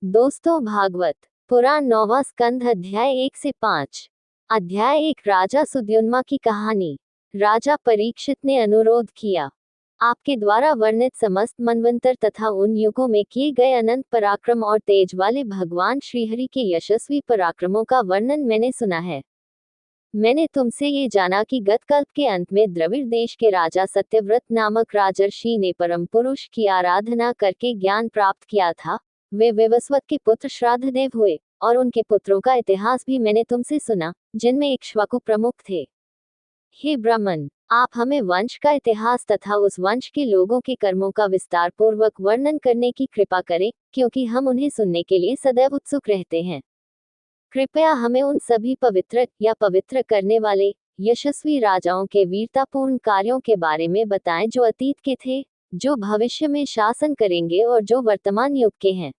दोस्तों, भागवत पुराण 9वां स्कंध अध्याय 1 से 5। अध्याय 1। राजा सुद्युम्ना की कहानी। राजा परीक्षित ने अनुरोध किया, आपके द्वारा वर्णित समस्त मनवंतर तथा उन युगों में किए गए अनंत पराक्रम और तेज वाले भगवान श्रीहरि के यशस्वी पराक्रमों का वर्णन मैंने सुना है। मैंने तुमसे ये जाना कि गत कल्प के अंत में द्रविड़ देश के राजा सत्यव्रत नामक राजर्षि ने परम पुरुष की आराधना करके ज्ञान प्राप्त किया था। वे विवस्वत के पुत्र श्राद्धदेव हुए, और उनके पुत्रों का इतिहास भी मैंने तुमसे सुना, जिनमें इक्ष्वाकु प्रमुख थे। हे ब्राह्मण, आप हमें वंश का इतिहास तथा उस वंश के लोगों के कर्मों का विस्तार पूर्वक वर्णन करने की कृपा करें, क्योंकि हम उन्हें सुनने के लिए सदैव उत्सुक रहते हैं। कृपया हमें उन सभी पवित्र या पवित्र करने वाले यशस्वी राजाओं के वीरतापूर्ण कार्यों के बारे में बताएं जो अतीत के थे, जो भविष्य में शासन करेंगे और जो वर्तमान युग के हैं।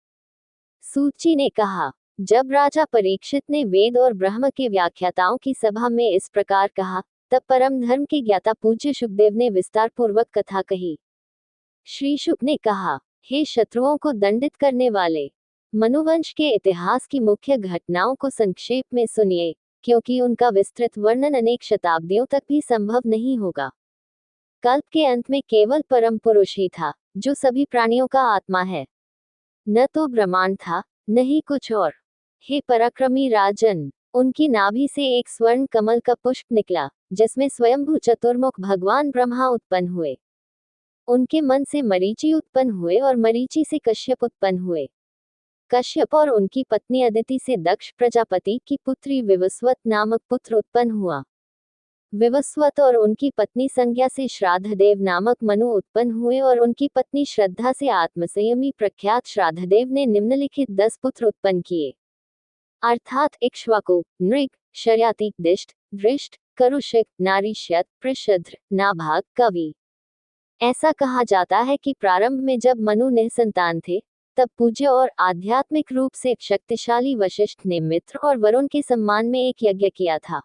सूची ने कहा, जब राजा परीक्षित ने वेद और ब्रह्म के व्याख्याताओं की सभा में इस प्रकार कहा, तब परम धर्म के ज्ञाता पूज्य शुकदेव ने विस्तार पूर्वक कथा कही। श्री शुक ने कहा, हे शत्रुओं को दंडित करने वाले, मनुवंश के इतिहास की मुख्य घटनाओं को संक्षेप में सुनिए, क्योंकि उनका विस्तृत वर्णन अनेक शताब्दियों तक भी संभव नहीं होगा। कल्प के अंत में केवल परम पुरुष ही था, जो सभी प्राणियों का आत्मा है। न तो ब्रह्मांड था, न ही कुछ और। हे पराक्रमी राजन, उनकी नाभि से एक स्वर्ण कमल का पुष्प निकला, जिसमें स्वयंभू चतुर्मुख भगवान ब्रह्मा उत्पन्न हुए। उनके मन से मरीचि उत्पन्न हुए और मरीचि से कश्यप उत्पन्न हुए। कश्यप और उनकी पत्नी अदिति से दक्ष प्रजापति की पुत्री विवस्वत नामक पुत्र उत्पन्न हुआ। विवस्वत और उनकी पत्नी संज्ञा से श्राद्धदेव नामक मनु उत्पन्न हुए और उनकी पत्नी श्रद्धा से आत्मसंयमी प्रख्यात श्राद्धदेव ने निम्नलिखित 10 पुत्र उत्पन्न किए, अर्थात इक्ष्वाकु, नृग, शर्याति, दिष्ट, दृष्ट, करुशिक, नारीश्यत, पृषध्र, नाभाग, कवि। ऐसा कहा जाता है कि प्रारंभ में जब मनु निसंतान थे, तब पूज्य और आध्यात्मिक रूप से शक्तिशाली वशिष्ठ ने मित्र और वरुण के सम्मान में एक यज्ञ किया था।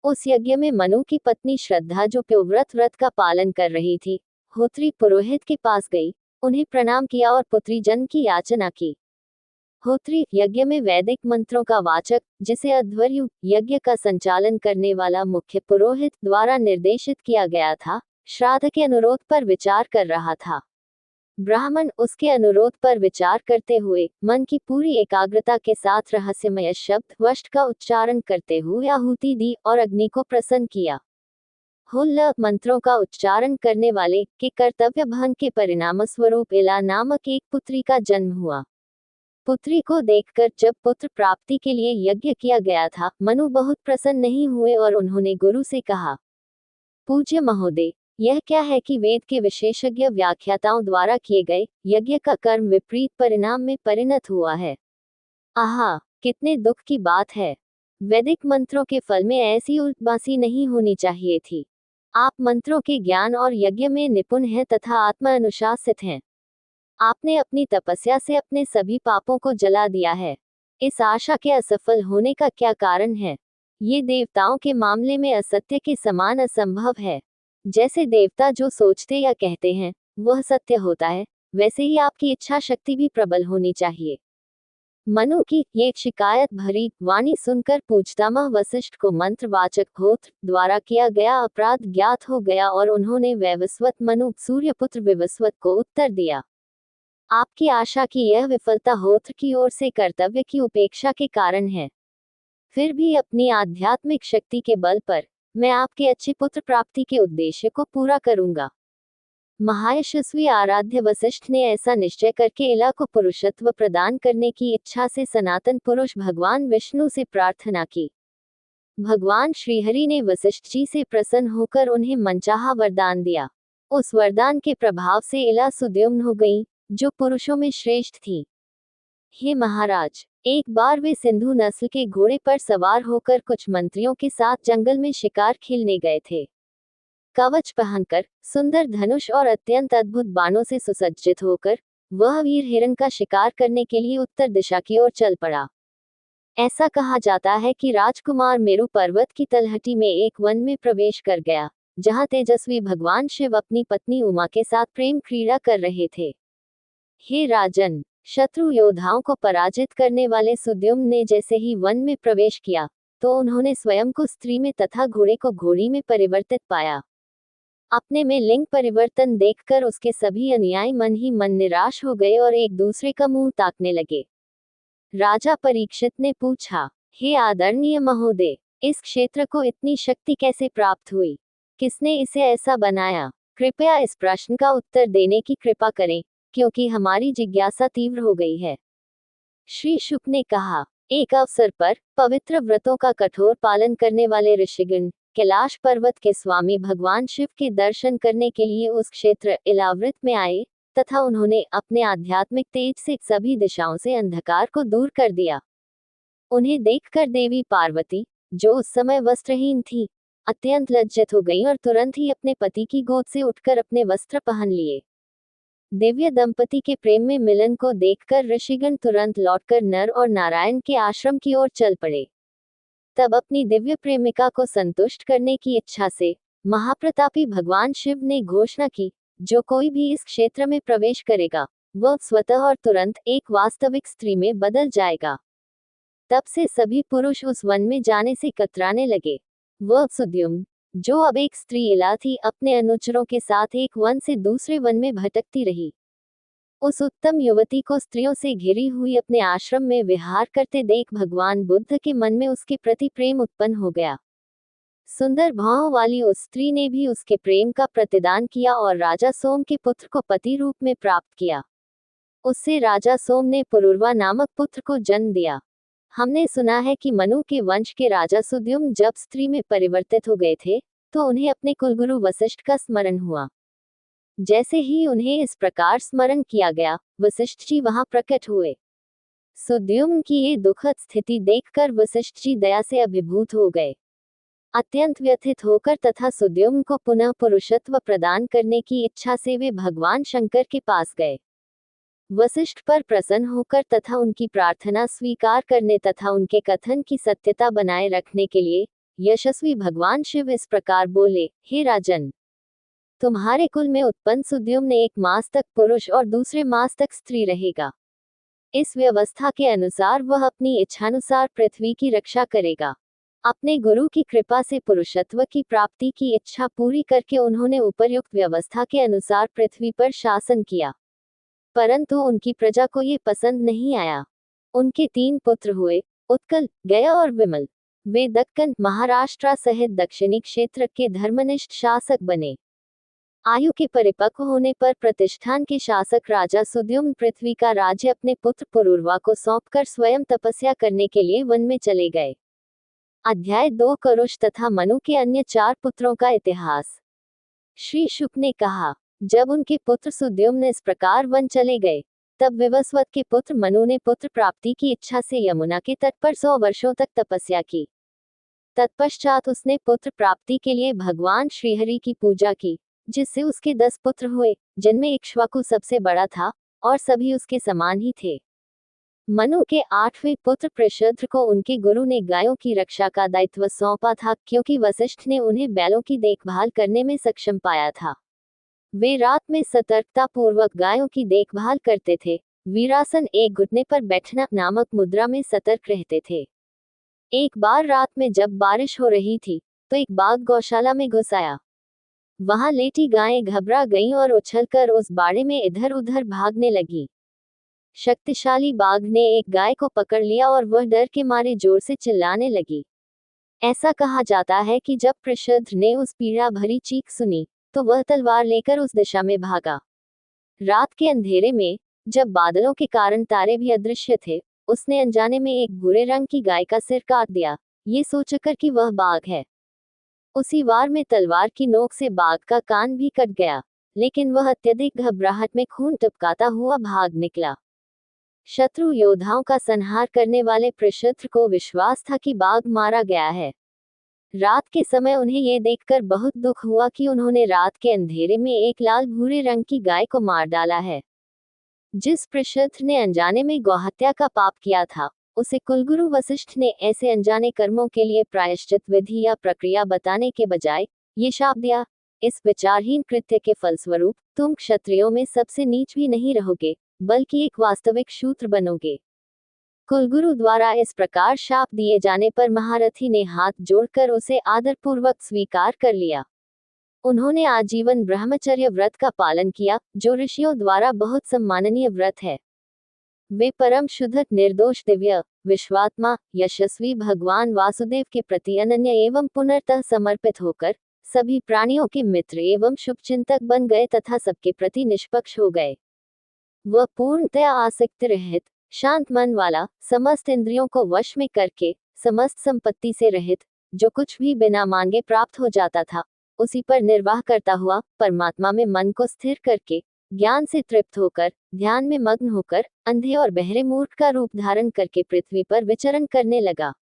उस यज्ञ में मनु की पत्नी श्रद्धा, जो प्योव्रत व्रत का पालन कर रही थी, होत्री पुरोहित के पास गई, उन्हें प्रणाम किया और पुत्री जन्म की याचना की। होत्री यज्ञ में वैदिक मंत्रों का वाचक, जिसे अध्वर्यु यज्ञ का संचालन करने वाला मुख्य पुरोहित द्वारा निर्देशित किया गया था, श्राद्ध के अनुरोध पर विचार कर रहा था। ब्राह्मण उसके अनुरोध पर विचार करते हुए मन की पूरी एकाग्रता के साथ रहस्यमय शब्द वष्ट का उच्चारण करते हुए आहुति दी और अग्नि को प्रसन्न किया। हुल्ल मंत्रों का उच्चारण करने वाले के कर्तव्य भंग के परिणाम स्वरूप इला नामक एक पुत्री का जन्म हुआ। पुत्री को देखकर जब पुत्र प्राप्ति के लिए यज्ञ किया गया था, मनु बहुत प्रसन्न नहीं हुए और उन्होंने गुरु से कहा, पूज्य महोदय, यह क्या है कि वेद के विशेषज्ञ व्याख्याताओं द्वारा किए गए यज्ञ का कर्म विपरीत परिणाम में परिणत हुआ है। आहा, कितने दुख की बात है। वैदिक मंत्रों के फल में ऐसी उल्टबासी नहीं होनी चाहिए थी। आप मंत्रों के ज्ञान और यज्ञ में निपुण हैं तथा आत्मा अनुशासित हैं। आपने अपनी तपस्या से अपने सभी पापों को जला दिया है। इस आशा के असफल होने का क्या कारण है? ये देवताओं के मामले में असत्य के समान असंभव है। जैसे देवता जो सोचते या कहते हैं वह सत्य होता है, वैसे ही आपकी इच्छा शक्ति भी प्रबल होनी चाहिए। मनु की ये शिकायत भरी वाणी सुनकर पूजतामह वशिष्ठ को मंत्रवाचक होत्र द्वारा किया गया अपराध ज्ञात हो गया और उन्होंने वैवस्वत मनु सूर्यपुत्र विवस्वत को उत्तर दिया, आपकी आशा की यह विफलता होत्र की ओर से कर्तव्य की उपेक्षा के कारण है। फिर भी अपनी आध्यात्मिक शक्ति के बल पर मैं आपके अच्छे पुत्र प्राप्ति के उद्देश्य को पूरा करूंगा। महायशस्वी आराध्य वशिष्ठ ने ऐसा निश्चय करके इला को पुरुषत्व प्रदान करने की इच्छा से सनातन पुरुष भगवान विष्णु से प्रार्थना की। भगवान श्रीहरि ने वशिष्ठ जी से प्रसन्न होकर उन्हें मनचाहा वरदान दिया। उस वरदान के प्रभाव से इला सुद्युम्न हो गई, जो पुरुषों में श्रेष्ठ थी। हे महाराज, एक बार वे सिंधु नस्ल के घोड़े पर सवार होकर कुछ मंत्रियों के साथ जंगल में शिकार खेलने गए थे। कवच पहनकर, सुंदर धनुष और अत्यंत अद्भुत बाणों से सुसज्जित होकर वह वीर हिरण का शिकार करने के लिए उत्तर दिशा की ओर चल पड़ा। ऐसा कहा जाता है कि राजकुमार मेरु पर्वत की तलहटी में एक वन में प्रवेश कर गया, जहां तेजस्वी भगवान शिव अपनी पत्नी उमा के साथ प्रेम क्रीड़ा कर रहे थे। हे राजन, शत्रु योद्धाओं को पराजित करने वाले सुद्युम्न ने जैसे ही वन में प्रवेश किया, तो उन्होंने स्वयं को स्त्री में तथा घोड़े को घोड़ी में परिवर्तित पाया। अपने में लिंग परिवर्तन देखकर उसके सभी अनुयायी मन ही मन निराश हो गए और एक दूसरे का मुंह ताकने लगे। राजा परीक्षित ने पूछा, हे आदरणीय महोदय, इस क्षेत्र को इतनी शक्ति कैसे प्राप्त हुई? किसने इसे ऐसा बनाया? कृपया इस प्रश्न का उत्तर देने की कृपा करें, क्योंकि हमारी जिज्ञासा तीव्र हो गई है। श्री शुक ने कहा, एक अवसर पर पवित्र व्रतों का कठोर पालन करने वाले ऋषिगण कैलाश पर्वत के स्वामी भगवान शिव के दर्शन करने के लिए उस क्षेत्र इलावृत में आए, तथा उन्होंने अपने आध्यात्मिक तेज से सभी दिशाओं से अंधकार को दूर कर दिया। उन्हें देखकर देवी पार्वती, जो उस समय वस्त्रहीन थी, अत्यंत लज्जित हो गई और तुरंत ही अपने पति की गोद से उठकर अपने वस्त्र पहन लिए। दिव्य दंपति के प्रेम में मिलन को देखकर ऋषिगण तुरंत लौटकर नर और नारायण के आश्रम की ओर चल पड़े। तब अपनी दिव्य प्रेमिका को संतुष्ट करने की इच्छा से महाप्रतापी भगवान शिव ने घोषणा की, जो कोई भी इस क्षेत्र में प्रवेश करेगा, वह स्वतः और तुरंत एक वास्तविक स्त्री में बदल जाएगा। तब से सभी पुरुष उस वन में जाने से कतराने लगे। वह सुद्युम्न, जो अब एक स्त्री इला थी, अपने अनुचरों के साथ एक वन से दूसरे वन में भटकती रही। उस उत्तम युवती को स्त्रियों से घिरी हुई अपने आश्रम में विहार करते देख भगवान बुद्ध के मन में उसके प्रति प्रेम उत्पन्न हो गया। सुंदर भाव वाली उस स्त्री ने भी उसके प्रेम का प्रतिदान किया और राजा सोम के पुत्र को पति रूप में प्राप्त किया। उससे राजा सोम ने पुरुरवा नामक पुत्र को जन्म दिया। हमने सुना है कि मनु के वंश के राजा सुद्युम्न जब स्त्री में परिवर्तित हो गए थे, तो उन्हें अपने कुलगुरु वशिष्ठ का स्मरण हुआ। जैसे ही उन्हें इस प्रकार स्मरण किया गया, वशिष्ठ जी वहां प्रकट हुए। सुद्युम्न की ये दुखद स्थिति देखकर वशिष्ठ जी दया से अभिभूत हो गए। अत्यंत व्यथित होकर तथा सुद्युम्न को पुनः पुरुषत्व प्रदान करने की इच्छा से वे भगवान शंकर के पास गए। वशिष्ठ पर प्रसन्न होकर तथा उनकी प्रार्थना स्वीकार करने तथा उनके कथन की सत्यता बनाए रखने के लिए यशस्वी भगवान शिव इस प्रकार बोले, हे राजन, तुम्हारे कुल में उत्पन्न सुद्युम्न एक मास तक पुरुष और दूसरे मास तक स्त्री रहेगा। इस व्यवस्था के अनुसार वह अपनी इच्छानुसार पृथ्वी की रक्षा करेगा। अपने गुरु की कृपा से पुरुषत्व की प्राप्ति की इच्छा पूरी करके उन्होंने उपर्युक्त व्यवस्था के अनुसार पृथ्वी पर शासन किया, परंतु उनकी प्रजा को ये पसंद नहीं आया। उनके 3 पुत्र हुए, उत्कल, गया और विमल। वे दक्कन, महाराष्ट्र सहित दक्षिणी क्षेत्र के धर्मनिष्ठ शासक बने। आयु के परिपक्व होने पर प्रतिष्ठान के शासक राजा सुद्युम्न पृथ्वी का राज्य अपने पुत्र पुरुरवा को सौंपकर स्वयं तपस्या करने के लिए वन में चले गए। अध्याय 2 करुष तथा मनु के अन्य 4 पुत्रों का इतिहास। श्री शुक ने कहा, जब उनके पुत्र सुद्युम्न इस प्रकार वन चले गए, तब विवस्वत के पुत्र मनु ने पुत्र प्राप्ति की इच्छा से यमुना के तट पर 100 वर्षों तक तपस्या की। तत्पश्चात उसने पुत्र प्राप्ति के लिए भगवान श्रीहरि की पूजा की, जिससे उसके 10 पुत्र हुए, जिनमें इक्ष्वाकु सबसे बड़ा था और सभी उसके समान ही थे। मनु के 8वें पुत्र प्रशद्र को उनके गुरु ने गायों की रक्षा का दायित्व सौंपा था, क्योंकि वशिष्ठ ने उन्हें बैलों की देखभाल करने में सक्षम पाया था। वे रात में सतर्कता पूर्वक गायों की देखभाल करते थे। वीरासन, एक घुटने पर बैठना नामक मुद्रा में सतर्क रहते थे। एक बार रात में जब बारिश हो रही थी, तो एक बाघ गौशाला में घुस आया। वहां लेटी गायें घबरा गईं और उछलकर उस बाड़े में इधर उधर भागने लगी। शक्तिशाली बाघ ने एक गाय को पकड़ लिया और वह डर के मारे जोर से चिल्लाने लगी। ऐसा कहा जाता है कि जब प्रशद्र ने उस पीड़ा भरी चीख सुनी, तो वह तलवार लेकर उस दिशा में भागा। रात के अंधेरे में, जब बादलों के कारण तारे भी अदृश्य थे, उसने अनजाने में एक भूरे रंग की गाय का सिर काट दिया, ये सोचकर कि वह बाघ है। उसी वार में तलवार की नोक से बाघ का कान भी कट गया, लेकिन वह अत्यधिक घबराहट में खून टपकाता हुआ भाग निकला। शत्रु योद्धाओं का संहार करने वाले प्रशद्र को विश्वास था कि बाघ मारा गया है। रात के समय उन्हें यह देखकर बहुत दुख हुआ कि उन्होंने रात के अंधेरे में एक लाल भूरे रंग की गाय को मार डाला है। जिस प्रशद्र ने अनजाने में गौहत्या का पाप किया था, उसे कुलगुरु वशिष्ठ ने ऐसे अनजाने कर्मों के लिए प्रायश्चित विधि या प्रक्रिया बताने के बजाय ये शाप दिया, इस विचारहीन कृत्य के फलस्वरूप तुम क्षत्रियों में सबसे नीच भी नहीं रहोगे, बल्कि एक वास्तविक शूद्र बनोगे। कुलगुरु द्वारा इस प्रकार शाप दिए जाने पर महारथी ने हाथ जोड़कर उसे आदरपूर्वक स्वीकार कर लिया। उन्होंने आजीवन ब्रह्मचर्य व्रत का पालन किया, जो ऋषियों द्वारा बहुत सम्माननीय व्रत है। वे परम शुद्ध, निर्दोष, दिव्य, विश्वात्मा, यशस्वी भगवान वासुदेव के प्रति अनन्य एवं पुनर्तः समर्पित होकर सभी प्राणियों के मित्र एवं शुभचिंतक बन गए तथा सबके प्रति निष्पक्ष हो गए। वह पूर्णतया आसक्ति रहित, शांत मन वाला, समस्त इंद्रियों को वश में करके, समस्त संपत्ति से रहित, जो कुछ भी बिना मांगे प्राप्त हो जाता था, उसी पर निर्वाह करता हुआ, परमात्मा में मन को स्थिर करके, ज्ञान से तृप्त होकर, ध्यान में मग्न होकर, अंधे और बहरे मूर्ख का रूप धारण करके पृथ्वी पर विचरण करने लगा।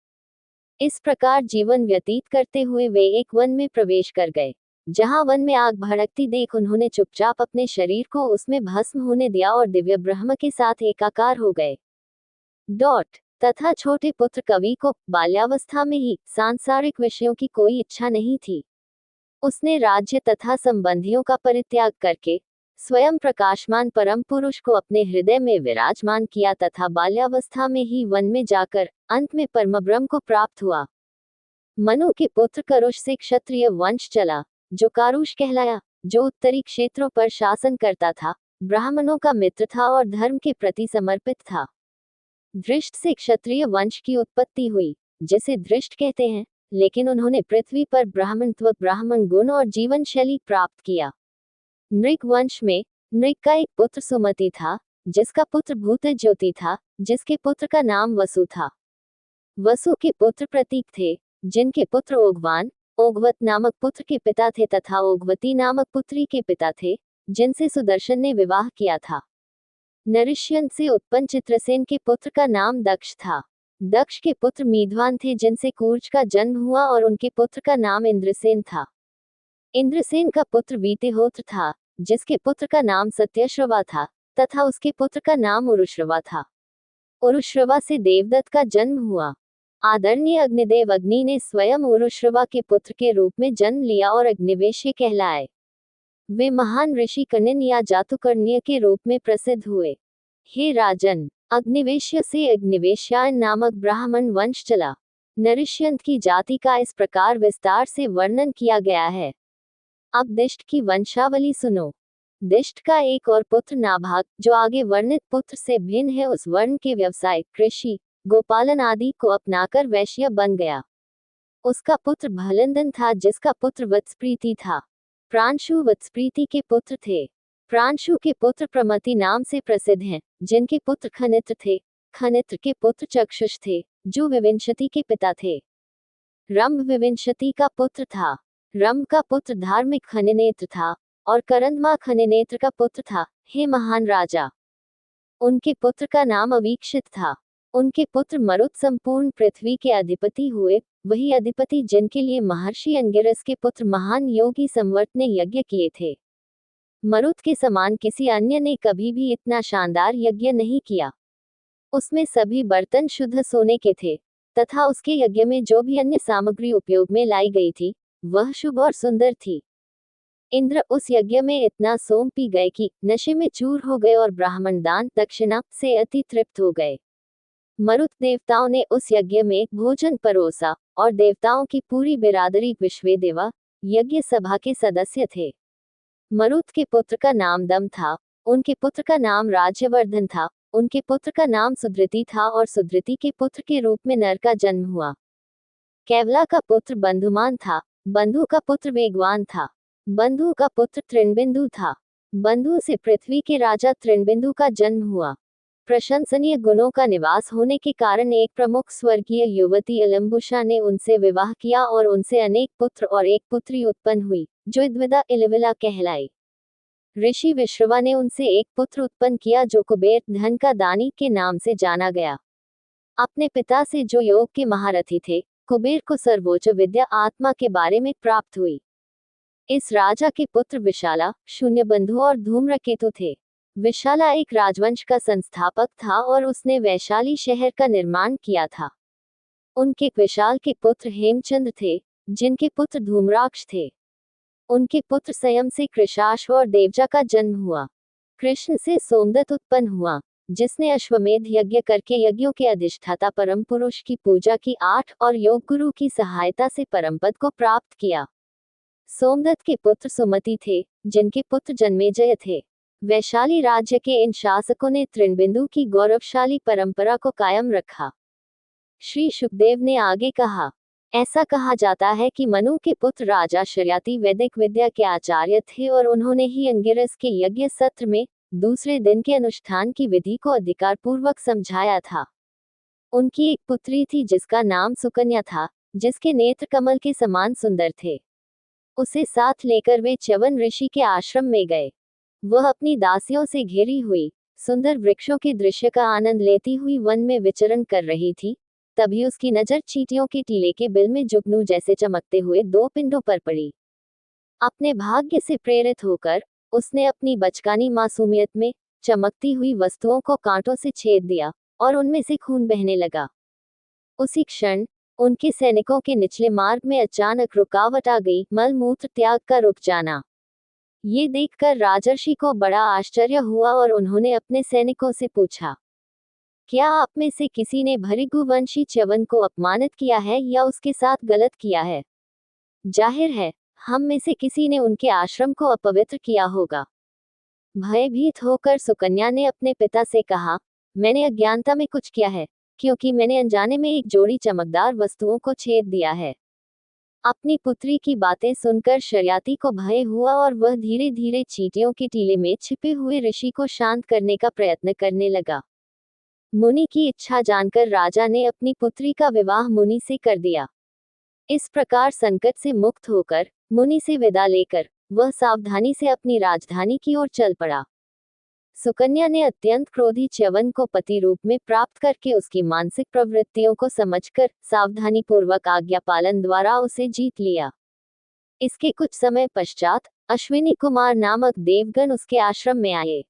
इस प्रकार जीवन व्यतीत करते हुए वे एक वन में प्रवेश कर गए। जहां वन में आग भड़कती देख उन्होंने चुपचाप अपने शरीर को उसमें भस्म होने दिया और दिव्य ब्रह्म के साथ एकाकार हो गए। तथा छोटे पुत्र कवि को बाल्यावस्था में ही सांसारिक विषयों की कोई इच्छा नहीं थी। उसने राज्य तथा संबंधियों का परित्याग करके स्वयं प्रकाशमान परम पुरुष को अपने हृदय में विराजमान किया तथा बाल्यावस्था में ही वन में जाकर अंत में परम ब्रह्म को प्राप्त हुआ। मनु के पुत्र करुष से क्षत्रिय वंश चला, जो कारुष कहलाया, जो उत्तरी क्षेत्रों पर शासन करता था, ब्राह्मणों का मित्र था और धर्म के प्रति समर्पित था। दृष्ट से क्षत्रिय वंश की उत्पत्ति हुई, जिसे दृष्ट कहते हैं, लेकिन उन्होंने पृथ्वी पर ब्राह्मणत्व, ब्राह्मण गुण और जीवन शैली प्राप्त किया। नृक वंश में नृक का एक पुत्र सुमति था, जिसका पुत्र भूत ज्योति था, जिसके पुत्र का नाम वसु था। वसु के पुत्र प्रतीक थे, जिनके पुत्र ओघवान, ओघवत नामक पुत्र के पिता थे तथा ओघवती नामक पुत्री के पिता थे, जिनसे सुदर्शन ने विवाह किया था। नरिष्यंत से उत्पन्न चित्रसेन के पुत्र का नाम दक्ष था। दक्ष के पुत्र मीधवान थे, जिनसे कूर्च का जन्म हुआ और उनके पुत्र का नाम इंद्रसेन था। इंद्रसेन का पुत्र वीतिहोत्र था, जिसके पुत्र का नाम सत्यश्रवा था तथा उसके पुत्र का नाम उरुश्रवा था। उरुश्रवा से देवदत्त का जन्म हुआ। आदरणीय अग्निदेव अग्नि ने स्वयं उरुश्रवा के पुत्र के रूप में जन्म लिया और अग्निवेश्य कहलाए। वे महान ऋषि कनिन या जातुकर्ण्य के रूप में प्रसिद्ध हुए। हे राजन, अग्निवेश्य से अग्निवेश्यायन नामक ब्राह्मण वंश चला। नरिष्यंत की जाति का इस प्रकार विस्तार से वर्णन किया गया है। अब दिष्ट की वंशावली सुनो। दिष्ट का एक और पुत्र नाभाग, जो आगे वर्णित पुत्र से भिन्न है, उस वर्ण के व्यवसाय, कृषि, गोपालन आदि को अपनाकर वैश्य बन गया। उसका पुत्र भलंदन था, जिसका पुत्र वत्सप्रीति था। प्रांशु वत्सप्रीति के पुत्र थे। प्रांशु के पुत्र प्रमति नाम से प्रसिद्ध हैं, जिनके पुत्र खनित्र थे। खनित्र के पुत्र चक्षुष थे, जो विविंशति के पिता थे। रंभ विविंशति का पुत्र था। रंभ का पुत्र धार्मिक खनिनेत्र था और करंदमा खनिनेत्र का पुत्र था। हे महान राजा, उनके पुत्र का नाम अवीक्षित था। उनके पुत्र मरुत संपूर्ण पृथ्वी के अधिपति हुए, वही अधिपति जिनके लिए महर्षि अंगिरस के पुत्र महान योगी संवर्त ने यज्ञ किए थे। मरुत के समान किसी अन्य ने कभी भी इतना शानदार यज्ञ नहीं किया। उसमें सभी बर्तन शुद्ध सोने के थे तथा उसके यज्ञ में जो भी अन्य सामग्री उपयोग में लाई गई थी, वह शुभ और सुंदर थी। इंद्र उस यज्ञ में इतना सोम पी गए कि नशे में चूर हो गए और ब्राह्मण दान दक्षिणा से अति तृप्त हो गए। मरुत देवताओं ने उस यज्ञ में भोजन परोसा और देवताओं की पूरी बिरादरी विश्वेदेवा यज्ञ सभा के सदस्य थे। मरुत के पुत्र का नाम दम था, उनके पुत्र का नाम राज्यवर्धन था, उनके पुत्र का नाम सुधृति था और सुधृति के पुत्र के रूप में नर का जन्म हुआ। कैवला का पुत्र बंधुमान था, बंधु का पुत्र वेगवान था, बंधु का पुत्र तृणबिंदु था, बंधु से पृथ्वी के राजा तृणबिंदु का जन्म हुआ। प्रशंसनीय गुणों का निवास होने के कारण एक प्रमुख स्वर्गीय युवती इलम्बुषा ने उनसे विवाह किया और उनसे अनेक पुत्र और एक पुत्री उत्पन्न हुई, जो इद्विदा इलविला कहलाई। ऋषि विश्रवा ने उनसे एक पुत्र उत्पन्न किया, जो कुबेर धन का दानी के नाम से जाना गया। अपने पिता से जो योग के महारथी थे, कुबेर को सर्वोच्च विद्या आत्मा के बारे में प्राप्त हुई। इस राजा के पुत्र विशाला, शून्यबंधु और धूम्रकेतु थे। विशाला एक राजवंश का संस्थापक था और उसने वैशाली शहर का निर्माण किया था। उनके विशाल के पुत्र हेमचंद्र थे, जिनके पुत्र धूम्राक्ष थे। उनके पुत्र संयम से कृशाश्व और देवजा का जन्म हुआ। कृष्ण से सोमदत्त उत्पन्न हुआ, जिसने अश्वमेध यज्ञ करके यज्ञों के अधिष्ठाता परम पुरुष की पूजा की 8 और योग गुरु की सहायता से परमपद को प्राप्त किया। सोमदत्त के पुत्र सुमति थे, जिनके पुत्र जन्मेजय थे। वैशाली राज्य के इन शासकों ने तृणबिंदु की गौरवशाली परंपरा को कायम रखा। श्री सुखदेव ने आगे कहा, ऐसा कहा जाता है कि मनु के पुत्र राजा शर्याति वैदिक विद्या के आचार्य थे और उन्होंने ही अंगिरस के यज्ञ सत्र में दूसरे दिन के अनुष्ठान की विधि को अधिकारपूर्वक समझाया था। उनकी एक पुत्री थी जिसका नाम सुकन्या था, जिसके नेत्र कमल के समान सुंदर थे। उसे साथ लेकर वे च्यवन ऋषि के आश्रम में गए। वह अपनी दासियों से घिरी हुई सुंदर वृक्षों के दृश्य का आनंद लेती हुई वन में विचरण कर रही थी। तभी उसकी नजर चींटियों के टीले के बिल में जुगनू जैसे चमकते हुए 2 पिंडों पर पड़ी। अपने भाग्य से प्रेरित होकर उसने अपनी बचकानी मासूमियत में चमकती हुई वस्तुओं को कांटों से छेद दिया और उनमें से खून बहने लगा। उसी क्षण उनके सैनिकों के निचले मार्ग में अचानक रुकावट आ गई, मल मूत्र त्याग का रुक जाना। ये देखकर राजर्षि को बड़ा आश्चर्य हुआ और उन्होंने अपने सैनिकों से पूछा, क्या आप में से किसी ने भृगुवंशी च्यवन को अपमानित किया है या उसके साथ गलत किया है? जाहिर है हम में से किसी ने उनके आश्रम को अपवित्र किया होगा। भयभीत होकर सुकन्या ने अपने पिता से कहा, मैंने अज्ञानता में कुछ किया है, क्योंकि मैंने अनजाने में एक जोड़ी चमकदार वस्तुओं को छेद दिया है। अपनी पुत्री की बातें सुनकर शर्याती को भय हुआ और वह धीरे धीरे चींटियों के टीले में छिपे हुए ऋषि को शांत करने का प्रयत्न करने लगा। मुनि की इच्छा जानकर राजा ने अपनी पुत्री का विवाह मुनि से कर दिया। इस प्रकार संकट से मुक्त होकर मुनि से विदा लेकर वह सावधानी से अपनी राजधानी की ओर चल पड़ा। सुकन्या ने अत्यंत क्रोधी च्यवन को पति रूप में प्राप्त करके उसकी मानसिक प्रवृत्तियों को समझकर सावधानी पूर्वक आज्ञा पालन द्वारा उसे जीत लिया। इसके कुछ समय पश्चात अश्विनी कुमार नामक देवगण उसके आश्रम में आए।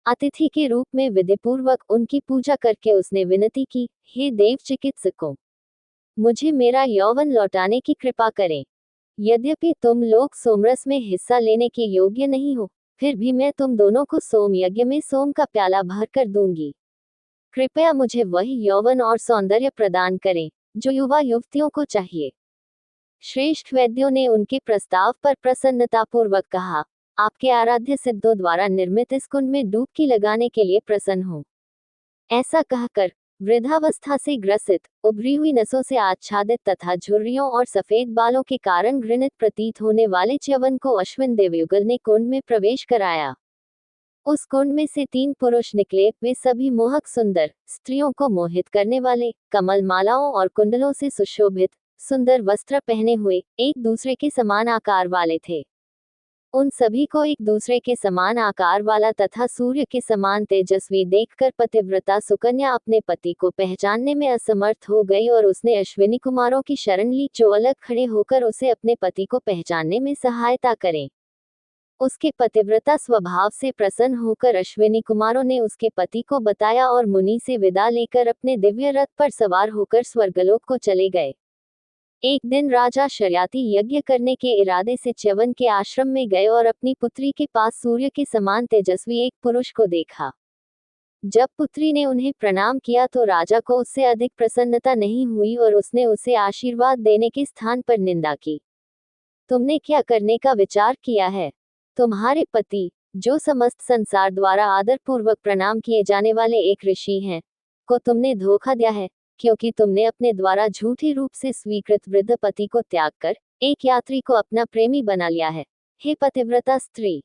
अतिथि के रूप में विधिपूर्वक उनकी पूजा करके उसने विनती की, हे देव चिकित्सकों, मुझे मेरा यौवन लौटाने की कृपा करें। यद्यपि तुम लोग सोमरस में हिस्सा लेने के योग्य नहीं हो, फिर भी मैं तुम दोनों को सोम यज्ञ में सोम का प्याला भर कर दूंगी। कृपया मुझे वही यौवन और सौंदर्य प्रदान करें जो युवा युवतियों को चाहिए। श्रेष्ठ वैद्यों ने उनके प्रस्ताव पर प्रसन्नतापूर्वक कहा, आपके आराध्य सिद्धों द्वारा निर्मित इस कुंड में डुबकी लगाने के लिए प्रसन्न हूँ। ऐसा कहकर वृद्धावस्था से ग्रसित, उभरी हुई नसों से आच्छादित तथा झुर्रियों और सफेद बालों के कारण घृणित प्रतीत होने वाले च्यवन को अश्विन देवयुगल ने कुंड में प्रवेश कराया। उस कुंड में से 3 पुरुष निकले। वे सभी मोहक सुंदर, स्त्रियों को मोहित करने वाले, कमल मालाओं और कुंडलों से सुशोभित, सुंदर वस्त्र पहने हुए, एक दूसरे के समान आकार वाले थे। उन सभी को एक दूसरे के समान आकार वाला तथा सूर्य के समान तेजस्वी देखकर पतिव्रता सुकन्या अपने पति को पहचानने में असमर्थ हो गई और उसने अश्विनी कुमारों की शरण ली जो अलग खड़े होकर उसे अपने पति को पहचानने में सहायता करें। उसके पतिव्रता स्वभाव से प्रसन्न होकर अश्विनी कुमारों ने उसके पति को बताया और मुनि से विदा लेकर अपने दिव्य रथ पर सवार होकर स्वर्गलोक को चले गए। एक दिन राजा शर्याती यज्ञ करने के इरादे से च्यवन के आश्रम में गए और अपनी पुत्री के पास सूर्य के समान तेजस्वी एक पुरुष को देखा। जब पुत्री ने उन्हें प्रणाम किया तो राजा को उससे अधिक प्रसन्नता नहीं हुई और उसने उसे आशीर्वाद देने के स्थान पर निंदा की। तुमने क्या करने का विचार किया है? तुम्हारे पति, जो समस्त संसार द्वारा आदरपूर्वक प्रणाम किए जाने वाले एक ऋषि हैं, को तुमने धोखा दिया है, क्योंकि तुमने अपने द्वारा झूठे रूप से स्वीकृत वृद्ध पति को त्याग कर एक यात्री को अपना प्रेमी बना लिया है। हे पतिव्रता स्त्री,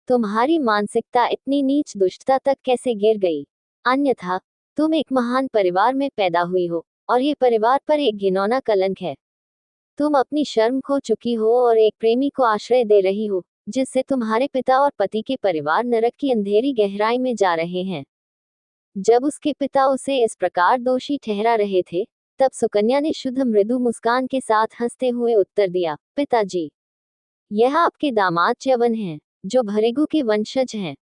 तुम्हारी मानसिकता इतनी नीच दुष्टता तक कैसे गिर गई? अन्यथा तुम एक महान परिवार में पैदा हुई हो और ये परिवार पर एक घिनौना कलंक है। तुम अपनी शर्म खो चुकी हो और एक प्रेमी को आश्रय दे रही हो, जिससे तुम्हारे पिता और पति के परिवार नरक की अंधेरी गहराई में जा रहे हैं। जब उसके पिता उसे इस प्रकार दोषी ठहरा रहे थे, तब सुकन्या ने शुद्ध मृदु मुस्कान के साथ हंसते हुए उत्तर दिया, पिताजी, यह आपके दामाद च्यवन हैं, जो भृगु के वंशज हैं।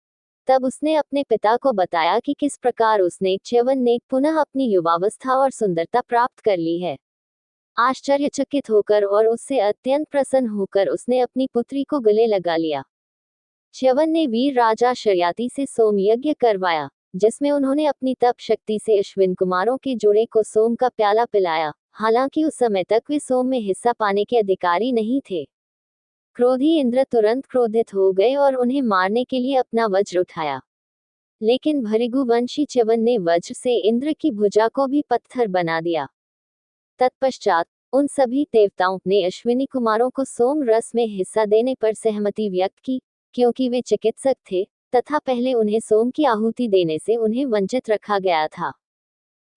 तब उसने अपने पिता को बताया कि किस प्रकार उसने च्यवन ने पुनः अपनी युवावस्था और सुंदरता प्राप्त कर ली है। आश्चर्यचकित होकर और उससे अत्यंत प्रसन्न होकर उसने अपनी पुत्री को गले लगा लिया। च्यवन ने वीर राजा शर्याति से सोम यज्ञ करवाया, जिसमें उन्होंने अपनी तप शक्ति से अश्विन कुमारों के जोड़े को सोम का प्याला पिलाया। हालांकि उस समय तक वे सोम में हिस्सा पाने के अधिकारी नहीं थे। क्रोधी इंद्र तुरंत क्रोधित हो गए और उन्हें मारने के लिए अपना वज्र उठाया, लेकिन भृगुवंशी च्यवन ने वज्र से इंद्र की भुजा को भी पत्थर बना दिया। तत्पश्चात उन सभी देवताओं ने अश्विनी कुमारों को सोम रस में हिस्सा देने पर सहमति व्यक्त की, क्योंकि वे चिकित्सक थे तथा पहले उन्हें सोम की आहुति देने से उन्हें वंचित रखा गया था।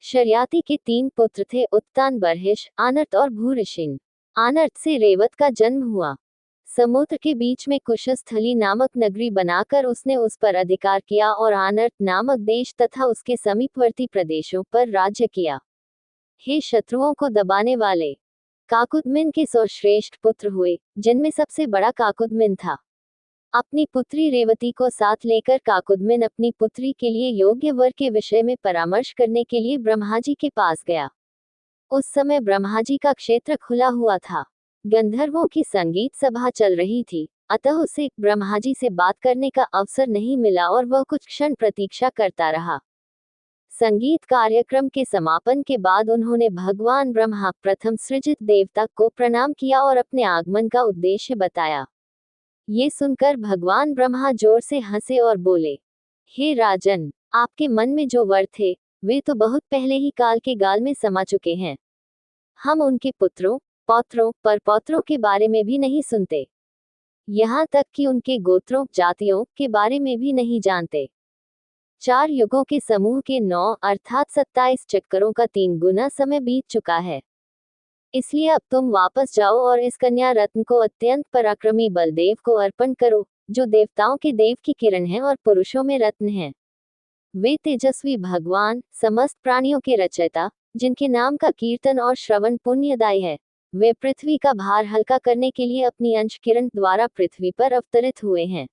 शर्याति के 3 पुत्र थे, उत्तान, बर्हिष, आनर्त और भूरिशिन। आनर्त से रेवत का जन्म हुआ। समुद्र के बीच में कुशस्थली नामक नगरी बनाकर उसने उस पर अधिकार किया और आनर्त नामक देश तथा उसके समीपवर्ती प्रदेशों पर राज्य किया। हे शत्रुओं को दबाने वाले, काकुदमिन के 100 श्रेष्ठ पुत्र हुए, जिनमें सबसे बड़ा काकुदमिन था। अपनी पुत्री रेवती को साथ लेकर काकुदमिन अपनी पुत्री के लिए योग्य वर के विषय में परामर्श करने के लिए ब्रह्मा जी के पास गया। उस समय ब्रह्मा जी का क्षेत्र खुला हुआ था। गंधर्वों की संगीत सभा चल रही थी, अतः उसे ब्रह्मा जी से बात करने का अवसर नहीं मिला और वह कुछ क्षण प्रतीक्षा करता रहा। संगीत कार्यक्रम के समापन के बाद उन्होंने भगवान ब्रह्मा, प्रथम सृजित देवता, को प्रणाम किया और अपने आगमन का उद्देश्य बताया। ये सुनकर भगवान ब्रह्मा जोर से हंसे और बोले, हे राजन, आपके मन में जो वर थे वे तो बहुत पहले ही काल के गाल में समा चुके हैं। हम उनके पुत्रों, पौत्रों, परपौत्रों के बारे में भी नहीं सुनते, यहाँ तक कि उनके गोत्रों, जातियों के बारे में भी नहीं जानते। 4 युगों के समूह के 9 अर्थात 27 चक्करों का 3 गुना समय बीत चुका है। इसलिए अब तुम वापस जाओ और इस कन्या रत्न को अत्यंत पराक्रमी बलदेव को अर्पण करो, जो देवताओं के देव की किरण है और पुरुषों में रत्न है। वे तेजस्वी भगवान, समस्त प्राणियों के रचयिता, जिनके नाम का कीर्तन और श्रवण पुण्यदायी है, वे पृथ्वी का भार हल्का करने के लिए अपनी अंश किरण द्वारा पृथ्वी पर अवतरित हुए हैं।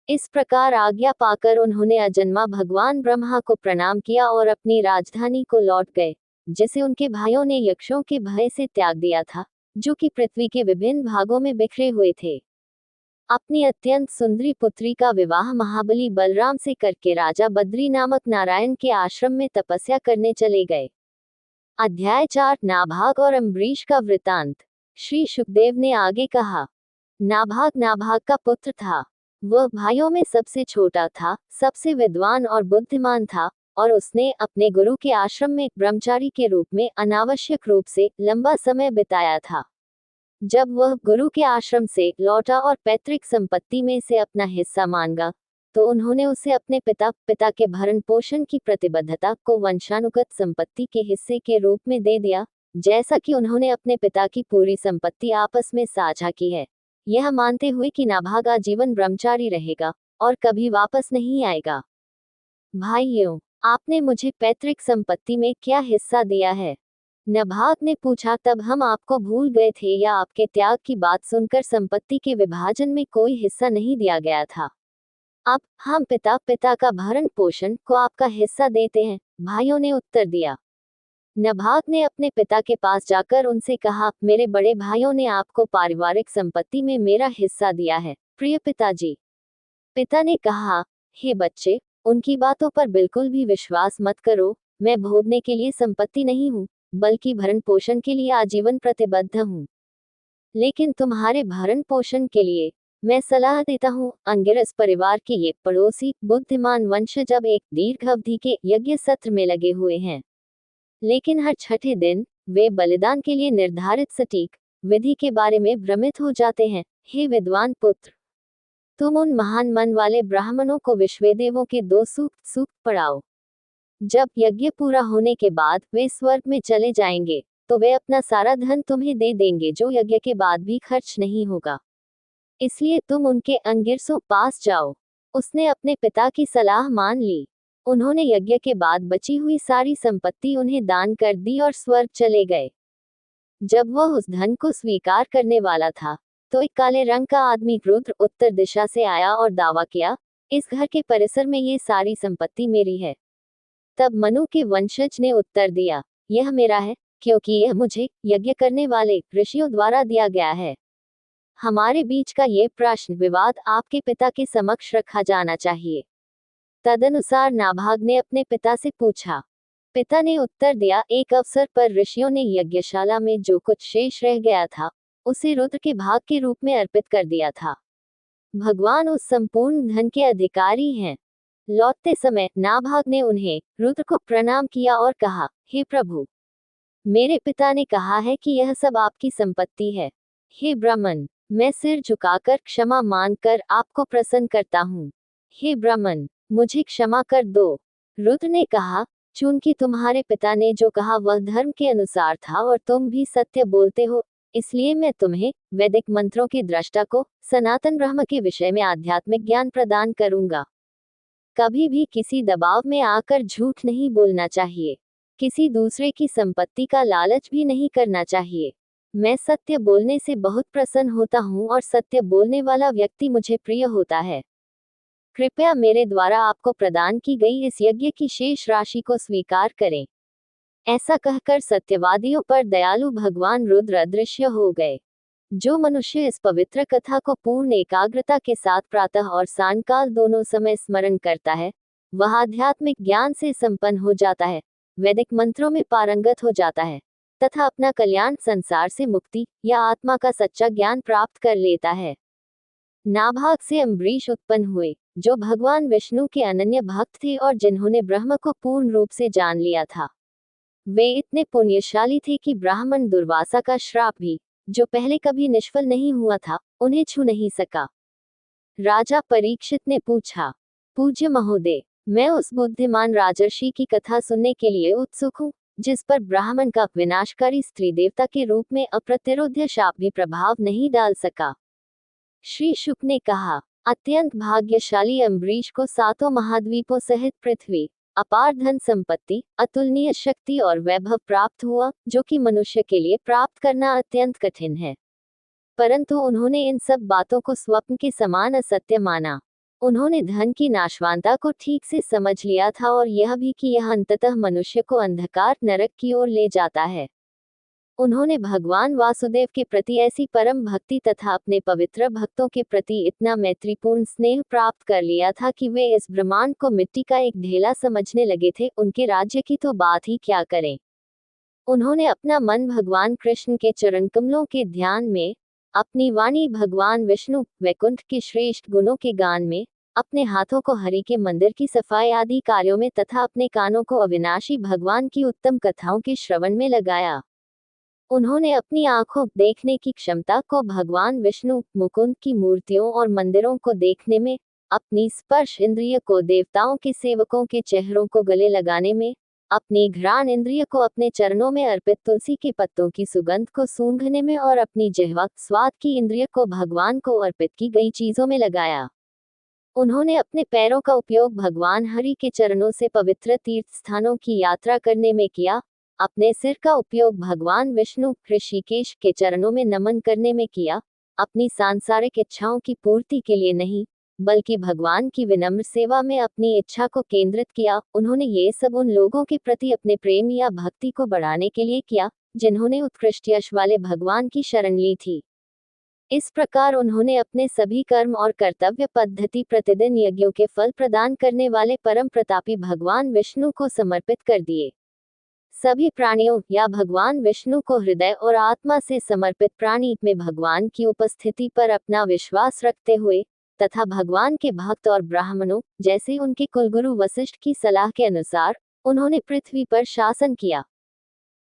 इस प्रकार आज्ञा पाकर उन्होंने अजन्मा भगवान ब्रह्मा को प्रणाम किया और अपनी राजधानी को लौट गए, जिसे उनके भाइयों ने यक्षों के भय से त्याग दिया था, जो कि पृथ्वी के विभिन्न भागों में बिखरे हुए थे। अपनी अत्यंत सुंदरी पुत्री का विवाह महाबली बलराम से करके राजा बद्री नामक नारायण के आश्रम में तपस्या करने चले गए। अध्याय 4, नाभाग और अम्बरीश का वृतांत। श्री सुखदेव ने आगे कहा, नाभाग नाभाग का पुत्र था। वह भाइयों में सबसे छोटा था, सबसे विद्वान और बुद्धिमान था, और उसने अपने गुरु के आश्रम में ब्रह्मचारी के रूप में अनावश्यक रूप से लंबा समय बिताया था। जब वह गुरु के आश्रम से लौटा और पैतृक संपत्ति में से अपना हिस्सा मांगा, तो उन्होंने उसे अपने पिता के भरण पोषण की प्रतिबद्धता को वंशानुगत संपत्ति के हिस्से के रूप में दे दिया, जैसा कि उन्होंने अपने पिता की पूरी संपत्ति आपस में साझा की है, यह मानते हुए कि नाभाग आजीवन ब्रह्मचारी रहेगा और कभी वापस नहीं आएगा। भाइयों, आपने मुझे पैतृक संपत्ति में क्या हिस्सा दिया है? नाभाग ने पूछा। तब हम आपको भूल गए थे या आपके त्याग की बात सुनकर संपत्ति के विभाजन में कोई हिस्सा नहीं दिया गया था? अब हम पिता का भरण पोषण को आपका हिस्सा देते हैं, भाइयों ने उत्तर दिया। नाभाग ने अपने पिता के पास जाकर उनसे कहा, मेरे बड़े भाइयों ने आपको पारिवारिक संपत्ति में मेरा हिस्सा दिया है, प्रिय पिताजी। पिता ने कहा, हे बच्चे, उनकी बातों पर बिल्कुल भी विश्वास मत करो। मैं भोगने के लिए संपत्ति नहीं हूँ, बल्कि भरण पोषण के लिए आजीवन प्रतिबद्ध हूँ। लेकिन तुम्हारे भरण पोषण के लिए मैं सलाह देता हूँ। अंगिरस परिवार के ये पड़ोसी बुद्धिमान वंशज अब एक दीर्घ अवधि के यज्ञ सत्र में लगे हुए हैं, लेकिन हर छठे दिन वे बलिदान के लिए निर्धारित सटीक विधि के बारे में भ्रमित हो जाते हैं। हे विद्वान पुत्र, तुम उन महान मन वाले ब्राह्मणों को विश्वेदेवों के 2 सूक्त पढ़ाओ। जब यज्ञ पूरा होने के बाद वे स्वर्ग में चले जाएंगे, तो वे अपना सारा धन तुम्हें दे देंगे, जो यज्ञ के बाद भी खर्च नहीं होगा। इसलिए तुम उनके अंगिरसों पास जाओ। उसने अपने पिता की सलाह मान ली। उन्होंने यज्ञ के बाद बची हुई सारी संपत्ति उन्हें दान कर दी और स्वर्ग चले गए। जब वह उस धन को स्वीकार करने वाला था, तो एक काले रंग का आदमी रुद्र उत्तर दिशा से आया और दावा किया, इस घर के परिसर में ये सारी संपत्ति मेरी है। तब मनु के वंशज ने उत्तर दिया, यह मेरा है, क्योंकि यह मुझे यज्ञ करने वाले ऋषियों द्वारा दिया गया है। हमारे बीच का ये प्रश्न विवाद आपके पिता के समक्ष रखा जाना चाहिए। तदनुसार नाभाग ने अपने पिता से पूछा। पिता ने उत्तर दिया, एक अवसर पर ऋषियों ने यज्ञशाला में जो कुछ शेष रह गया था उसे रुद्र के भाग के रूप में अर्पित कर दिया था। भगवान उस संपूर्ण धन के अधिकारी हैं। लौटते समय नाभाग ने उन्हें रुद्र को प्रणाम किया और कहा, हे प्रभु, मेरे पिता ने कहा है कि यह सब आपकी संपत्ति है। हे ब्राह्मण, मैं सिर झुकाकर क्षमा मांगकर आपको प्रसन्न करता हूँ। हे ब्राह्मण, मुझे क्षमा कर दो। रुद्र ने कहा, चूंकि तुम्हारे पिता ने जो कहा वह धर्म के अनुसार था और तुम भी सत्य बोलते हो, इसलिए मैं तुम्हें वैदिक मंत्रों की दृष्टा को सनातन ब्रह्म के विषय में आध्यात्मिक ज्ञान प्रदान करूंगा। कभी भी किसी दबाव में आकर झूठ नहीं बोलना चाहिए। किसी दूसरे की संपत्ति का लालच भी नहीं करना चाहिए। मैं सत्य बोलने से बहुत प्रसन्न होता हूँ और सत्य बोलने वाला व्यक्ति मुझे प्रिय होता है। कृपया मेरे द्वारा आपको प्रदान की गई इस यज्ञ की शेष राशि को स्वीकार करें। ऐसा कहकर सत्यवादियों पर दयालु भगवान रुद्र अदृश्य हो गए। जो मनुष्य इस पवित्र कथा को पूर्ण एकाग्रता के साथ प्रातः और सायंकाल दोनों समय स्मरण करता है, वह आध्यात्मिक ज्ञान से संपन्न हो जाता है, वैदिक मंत्रों में पारंगत हो जाता है तथा अपना कल्याण, संसार से मुक्ति या आत्मा का सच्चा ज्ञान प्राप्त कर लेता है। नाभाग से अम्बरीश उत्पन्न हुए, जो भगवान विष्णु के अनन्य भक्त थे और जिन्होंने ब्रह्म को पूर्ण रूप से जान लिया था। वे इतने पुण्यशाली थे कि ब्राह्मण दुर्वासा का श्राप भी, जो पहले कभी निष्फल नहीं हुआ था, उन्हें छू नहीं सका। राजा परीक्षित ने पूछा, पूज्य महोदय, मैं उस बुद्धिमान राजर्षि की कथा सुनने के लिए उत्सुक हूँ, जिस पर ब्राह्मण का विनाशकारी स्त्री देवता के रूप में अप्रतिरोध्य शाप भी प्रभाव नहीं डाल सका। श्री शुक ने कहा, अत्यंत भाग्यशाली अम्बरीश को सातों महाद्वीपों सहित पृथ्वी, अपार धन संपत्ति, अतुलनीय शक्ति और वैभव प्राप्त हुआ, जो कि मनुष्य के लिए प्राप्त करना अत्यंत कठिन है। परंतु उन्होंने इन सब बातों को स्वप्न के समान असत्य माना। उन्होंने धन की नाशवानता को ठीक से समझ लिया था और यह भी कि यह अंततः मनुष्य को अंधकार नरक की ओर ले जाता है। उन्होंने भगवान वासुदेव के प्रति ऐसी परम भक्ति तथा अपने पवित्र भक्तों के प्रति इतना मैत्रीपूर्ण स्नेह प्राप्त कर लिया था कि वे इस ब्रह्मांड को मिट्टी का एक ढेला समझने लगे थे। उनके राज्य की तो बात ही क्या करें। उन्होंने अपना मन भगवान कृष्ण के चरण कमलों के ध्यान में, अपनी वाणी भगवान विष्णु वैकुंठ के श्रेष्ठ गुणों के गान में, अपने हाथों को हरि के मंदिर की सफाई आदि कार्यों में तथा अपने कानों को अविनाशी भगवान की उत्तम कथाओं के श्रवण में लगाया। उन्होंने अपनी आंखों देखने की क्षमता को भगवान विष्णु मुकुंद की मूर्तियों और मंदिरों को देखने में, अपनी स्पर्श इंद्रिय को देवताओं के सेवकों के चेहरों को गले लगाने में, अपनी घ्राण इंद्रिय को अपने चरणों में अर्पित तुलसी के पत्तों की सुगंध को सूंघने में और अपनी जिह्वा स्वाद की इंद्रिय को भगवान को अर्पित की गई चीजों में लगाया। उन्होंने अपने पैरों का उपयोग भगवान हरि के चरणों से पवित्र तीर्थ स्थानों की यात्रा करने में किया, अपने सिर का उपयोग भगवान विष्णु ऋषिकेश के चरणों में नमन करने में किया, अपनी सांसारिक इच्छाओं की पूर्ति के लिए नहीं, बल्कि भगवान की विनम्र सेवा में अपनी इच्छा को केंद्रित किया। उन्होंने ये सब उन लोगों के प्रति अपने प्रेम या भक्ति को बढ़ाने के लिए किया, जिन्होंने उत्कृष्ट यश वाले भगवान की शरण ली थी। इस प्रकार उन्होंने अपने सभी कर्म और कर्तव्य पद्धति प्रतिदिन यज्ञों के फल प्रदान करने वाले परम प्रतापी भगवान विष्णु को समर्पित कर दिए। सभी प्राणियों या भगवान विष्णु को हृदय और आत्मा से समर्पित प्राणी में भगवान की उपस्थिति पर अपना विश्वास रखते हुए तथा भगवान के भक्त और ब्राह्मणों जैसे उनके कुलगुरु वशिष्ठ की सलाह के अनुसार उन्होंने पृथ्वी पर शासन किया।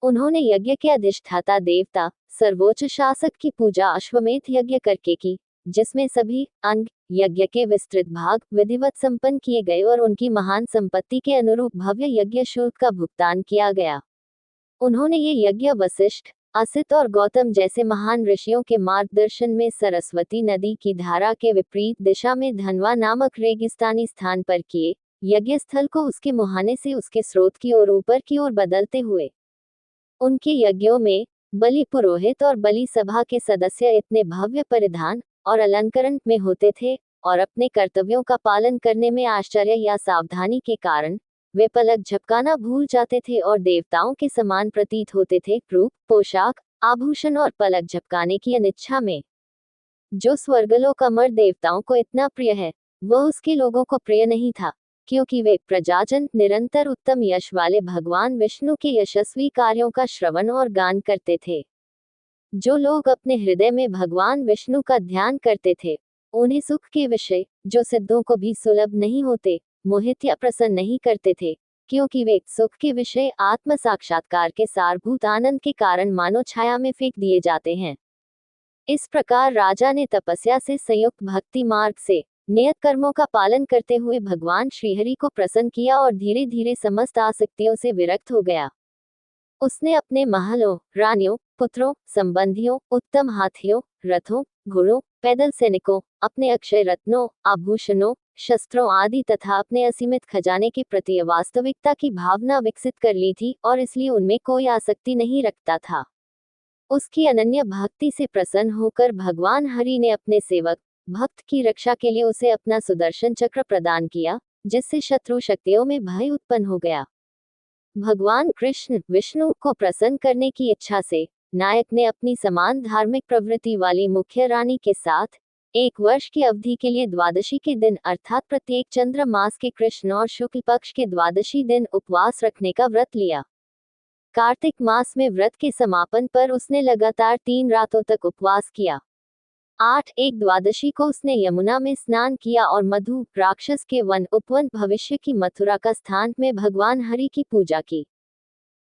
उन्होंने यज्ञ के अधिष्ठाता देवता सर्वोच्च शासक की पूजा अश्वमेध यज्ञ करके की, जिसमें सभी अंग यज्ञ के विस्तृत भाग विधिवत संपन्न किए गए और उनकी महान संपत्ति के अनुरूप भव्य यज्ञ शुल्क का भुगतान किया गया। उन्होंने ये यज्ञ वशिष्ठ, असित और गौतम जैसे महान ऋषियों के मार्गदर्शन में सरस्वती नदी की धारा के विपरीत दिशा में धनवा नामक रेगिस्तानी स्थान पर किए। यज्ञ स्थल को उसके मुहाने से उसके स्रोत की ओर ऊपर की ओर बदलते हुए। उनके यज्ञों में बलि पुरोहित और बलि सभा के सदस्य इतने भव्य परिधान और अलंकरण में होते थे और अपने कर्तव्यों का पालन करने में आश्चर्य या सावधानी के कारण वे पलक झपकाना भूल जाते थे और देवताओं के समान प्रतीत होते थे, रूप, पोशाक, आभूषण और पलक झपकाने की अनिच्छा में। जो स्वर्गलोक अमर देवताओं को इतना प्रिय है, वह उसके लोगों को प्रिय नहीं था, क्योंकि वे प्रजाजन निरंतर उत्तम यश वाले भगवान विष्णु के यशस्वी कार्यों का श्रवण और गान करते थे। जो लोग अपने हृदय में भगवान विष्णु का ध्यान करते थे, उन्हें सुख के विषय, जो सिद्धों को भी सुलभ नहीं होते, मोहित या प्रसन्न नहीं करते थे, क्योंकि वे सुख के विषय आत्म साक्षात्कार के सारभूत आनंद के कारण मानो छाया में फेंक दिए जाते हैं। इस प्रकार राजा ने तपस्या से संयुक्त भक्ति मार्ग से नियत कर्मों का पालन करते हुए भगवान श्रीहरि को प्रसन्न किया और धीरे धीरे समस्त आसक्तियों से विरक्त हो गया। उसने अपने महलों, रानियों, पुत्रों, संबंधियों, उत्तम हाथियों, रथों, घोड़ों, पैदल सैनिकों, अपने अक्षय रत्नों, आभूषणों, शस्त्रों आदि तथा अपने असीमित खजाने के प्रति वास्तविकता की भावना विकसित कर ली थी और इसलिए उनमें कोई आसक्ति नहीं रखता था। उसकी अनन्य भक्ति से प्रसन्न होकर भगवान हरि ने अपने सेवक भक्त की रक्षा के लिए उसे अपना सुदर्शन चक्र प्रदान किया, जिससे शत्रु शक्तियों में भय उत्पन्न हो गया। भगवान कृष्ण विष्णु को प्रसन्न करने की इच्छा से नायक ने अपनी समान धार्मिक प्रवृत्ति वाली मुख्य रानी के साथ 1 वर्ष की अवधि के लिए द्वादशी के दिन अर्थात प्रत्येक चंद्र मास के कृष्ण और शुक्ल पक्ष के द्वादशी दिन उपवास रखने का व्रत लिया। कार्तिक मास में व्रत के समापन पर उसने लगातार 3 रातों तक उपवास किया। 8-1 द्वादशी को उसने यमुना में स्नान किया और मधु राक्षस के वन उपवन भविष्य की मथुरा का स्थान में भगवान हरि की पूजा की।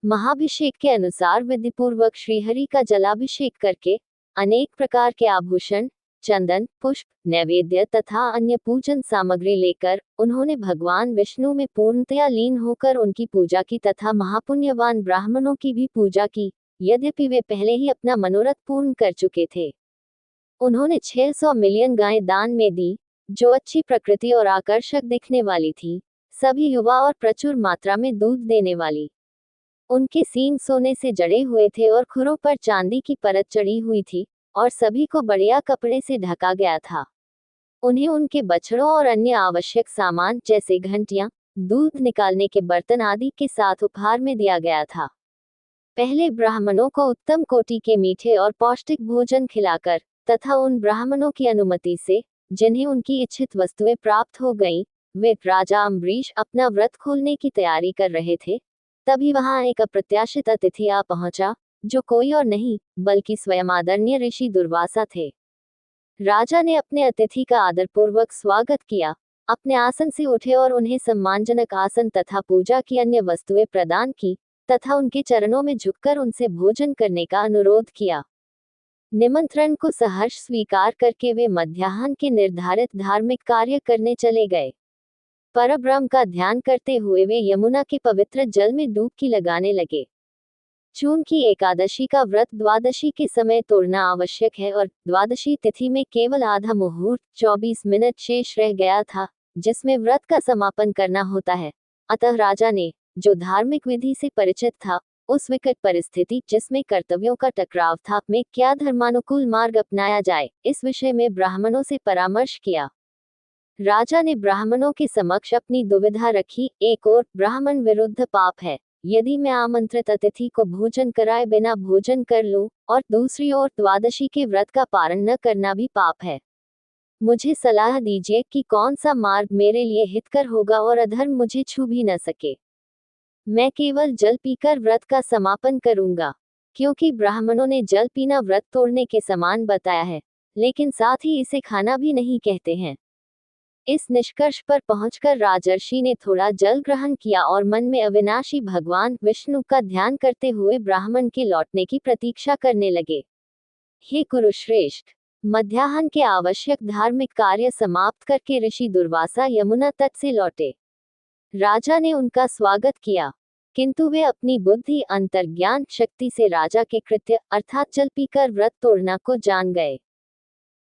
महाभिषेक के अनुसार विधिपूर्वक श्रीहरि का जलाभिषेक करके अनेक प्रकार के आभूषण, चंदन, पुष्प, नैवेद्य तथा अन्य पूजन सामग्री लेकर उन्होंने भगवान विष्णु में पूर्णतया लीन होकर उनकी पूजा की तथा महापुण्यवान ब्राह्मणों की भी पूजा की, यद्यपि वे पहले ही अपना मनोरथ पूर्ण कर चुके थे। उन्होंने 600 मिलियन गायें दान में दी, जो अच्छी प्रकृति और आकर्षक दिखने वाली थी, सभी युवा और प्रचुर मात्रा में दूध देने वाली। उनके सींग सोने से जड़े हुए थे और खुरों पर चांदी की परत चढ़ी हुई थी और सभी को बढ़िया कपड़े से ढका गया था। उन्हें उनके बछड़ों और अन्य आवश्यक सामान जैसे घंटियां, दूध निकालने के बर्तन आदि के साथ उपहार में दिया गया था। पहले ब्राह्मणों को उत्तम कोटि के मीठे और पौष्टिक भोजन खिलाकर तथा उन ब्राह्मणों की अनुमति से जिन्हें उनकी इच्छित वस्तुएं प्राप्त हो गईं, वे राजा अम्बरीश अपना व्रत खोलने की तैयारी कर रहे थे, तभी वहां एक अप्रत्याशित अतिथि आ पहुंचा, जो कोई और नहीं बल्कि स्वयं आदरणीय ऋषि दुर्वासा थे। राजा ने अपने अतिथि का आदरपूर्वक स्वागत किया, अपने आसन से उठे और उन्हें सम्मानजनक आसन तथा पूजा की अन्य वस्तुएं प्रदान की तथा उनके चरणों में झुककर उनसे भोजन करने का अनुरोध किया। निमंत्रण को सहर्ष स्वीकार करके वे मध्याह्न के निर्धारित धार्मिक कार्य करने चले गए। परब्रह्म का ध्यान करते हुए वे यमुना के पवित्र जल में डुबकी लगाने लगे। चूंकि एकादशी का व्रत द्वादशी के समय तोड़ना आवश्यक है और द्वादशी तिथि में केवल आधा मुहूर्त 24 मिनट शेष रह गया था, जिसमें व्रत का समापन करना होता है, अतः राजा ने, जो धार्मिक विधि से परिचित था, उस विकट परिस्थिति जिसमें कर्तव्यों का टकराव था, में क्या धर्मानुकूल मार्ग अपनाया जाए, इस विषय में ब्राह्मणों से परामर्श किया। राजा ने ब्राह्मणों के समक्ष अपनी दुविधा रखी। एक ओर ब्राह्मण विरुद्ध पाप है, यदि मैं आमंत्रित अतिथि को भोजन कराए बिना भोजन कर लूं, और दूसरी ओर द्वादशी के व्रत का पारण न करना भी पाप है। मुझे सलाह दीजिए कि कौन सा मार्ग मेरे लिए हितकर होगा और अधर्म मुझे छू भी न सके। मैं केवल जल पीकर व्रत का समापन करूंगा, क्योंकि ब्राह्मणों ने जल पीना व्रत तोड़ने के समान बताया है, लेकिन साथ ही इसे खाना भी नहीं कहते हैं। इस निष्कर्ष पर पहुंचकर राजर्षि ने थोड़ा जल ग्रहण किया और मन में अविनाशी भगवान विष्णु का ध्यान करते हुए ब्राह्मण के लौटने की प्रतीक्षा करने लगे। हे कुरुश्रेष्ठ, मध्याह्न के आवश्यक धार्मिक कार्य समाप्त करके ऋषि दुर्वासा यमुना तट से लौटे। राजा ने उनका स्वागत किया, किंतु वे अपनी बुद्धि अंतर्ज्ञान शक्ति से राजा के कृत्य अर्थात जल पीकर व्रत तोड़ना को जान गए।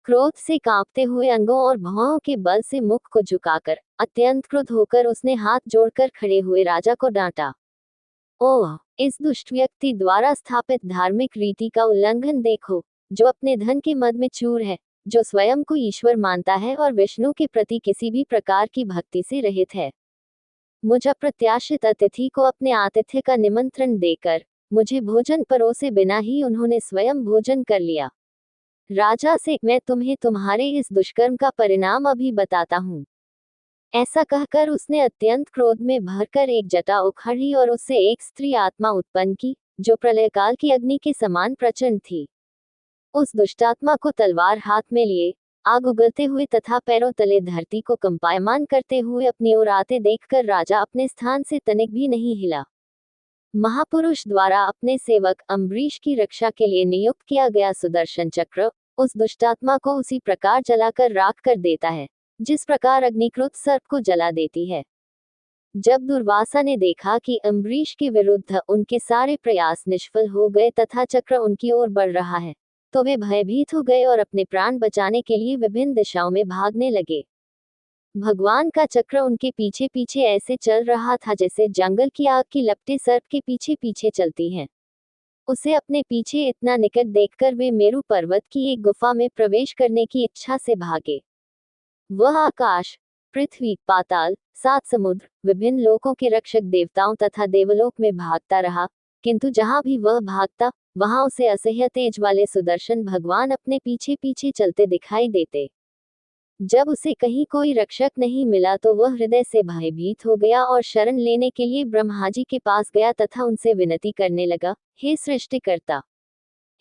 क्रोध से कांपते हुए अंगों और भौहों के बल से मुख को झुकाकर अत्यंत क्रुद्ध होकर उसने हाथ जोड़कर खड़े हुए राजा को डांटा। ओह, इस दुष्ट व्यक्ति द्वारा स्थापित धार्मिक रीति का उल्लंघन देखो, जो अपने धन के मद में चूर है, जो स्वयं को ईश्वर मानता है और विष्णु के प्रति किसी भी प्रकार की भक्ति से रहित है। मुझ अप्रत्याशित अतिथि को अपने आतिथ्य का निमंत्रण देकर मुझे भोजन परोसे बिना ही उन्होंने स्वयं भोजन कर लिया। राजा से, मैं तुम्हें तुम्हारे इस दुष्कर्म का परिणाम अभी बताता हूँ। ऐसा कहकर उसने अत्यंत क्रोध में भरकर एक जटा उखाड़ी और उससे एक स्त्री आत्मा उत्पन्न की, जो प्रलयकाल की अग्नि के समान प्रचंड थी। उस दुष्टात्मा को तलवार हाथ में लिए, आग उगलते हुए तथा पैरों तले धरती को कंपायमान करते हुए अपनी ओर आते देखकर राजा अपने स्थान से तनिक भी नहीं हिला। महापुरुष द्वारा अपने सेवक अम्बरीश की रक्षा के लिए नियुक्त किया गया सुदर्शन चक्र उस दुष्टात्मा को उसी प्रकार जलाकर राख कर देता है, जिस प्रकार अग्निकृत सर्प को जला देती है। जब दुर्वासा ने देखा कि अम्बरीश के विरुद्ध उनके सारे प्रयास निष्फल हो गए तथा चक्र उनकी ओर बढ़ रहा है, तो वे भयभीत हो गए और अपने प्राण बचाने के लिए विभिन्न दिशाओं में भागने लगे। भगवान का चक्र उनके पीछे पीछे ऐसे चल रहा था जैसे जंगल की आग की लपटें सर्प के पीछे पीछे चलती हैं। उसे अपने पीछे इतना निकट देखकर वे मेरु पर्वत की एक गुफा में प्रवेश करने की इच्छा से भागे। वह आकाश, पृथ्वी, पाताल, सात समुद्र, विभिन्न लोकों के रक्षक देवताओं तथा देवलोक में भागता रहा, किंतु जहां भी वह भागता, वहां उसे असह्य तेज वाले सुदर्शन भगवान अपने पीछे पीछे चलते दिखाई देते। जब उसे कहीं कोई रक्षक नहीं मिला तो वह हृदय से भयभीत हो गया और शरण लेने के लिए ब्रह्मा जी के पास गया तथा उनसे विनती करने लगा, हे सृष्टिकर्ता,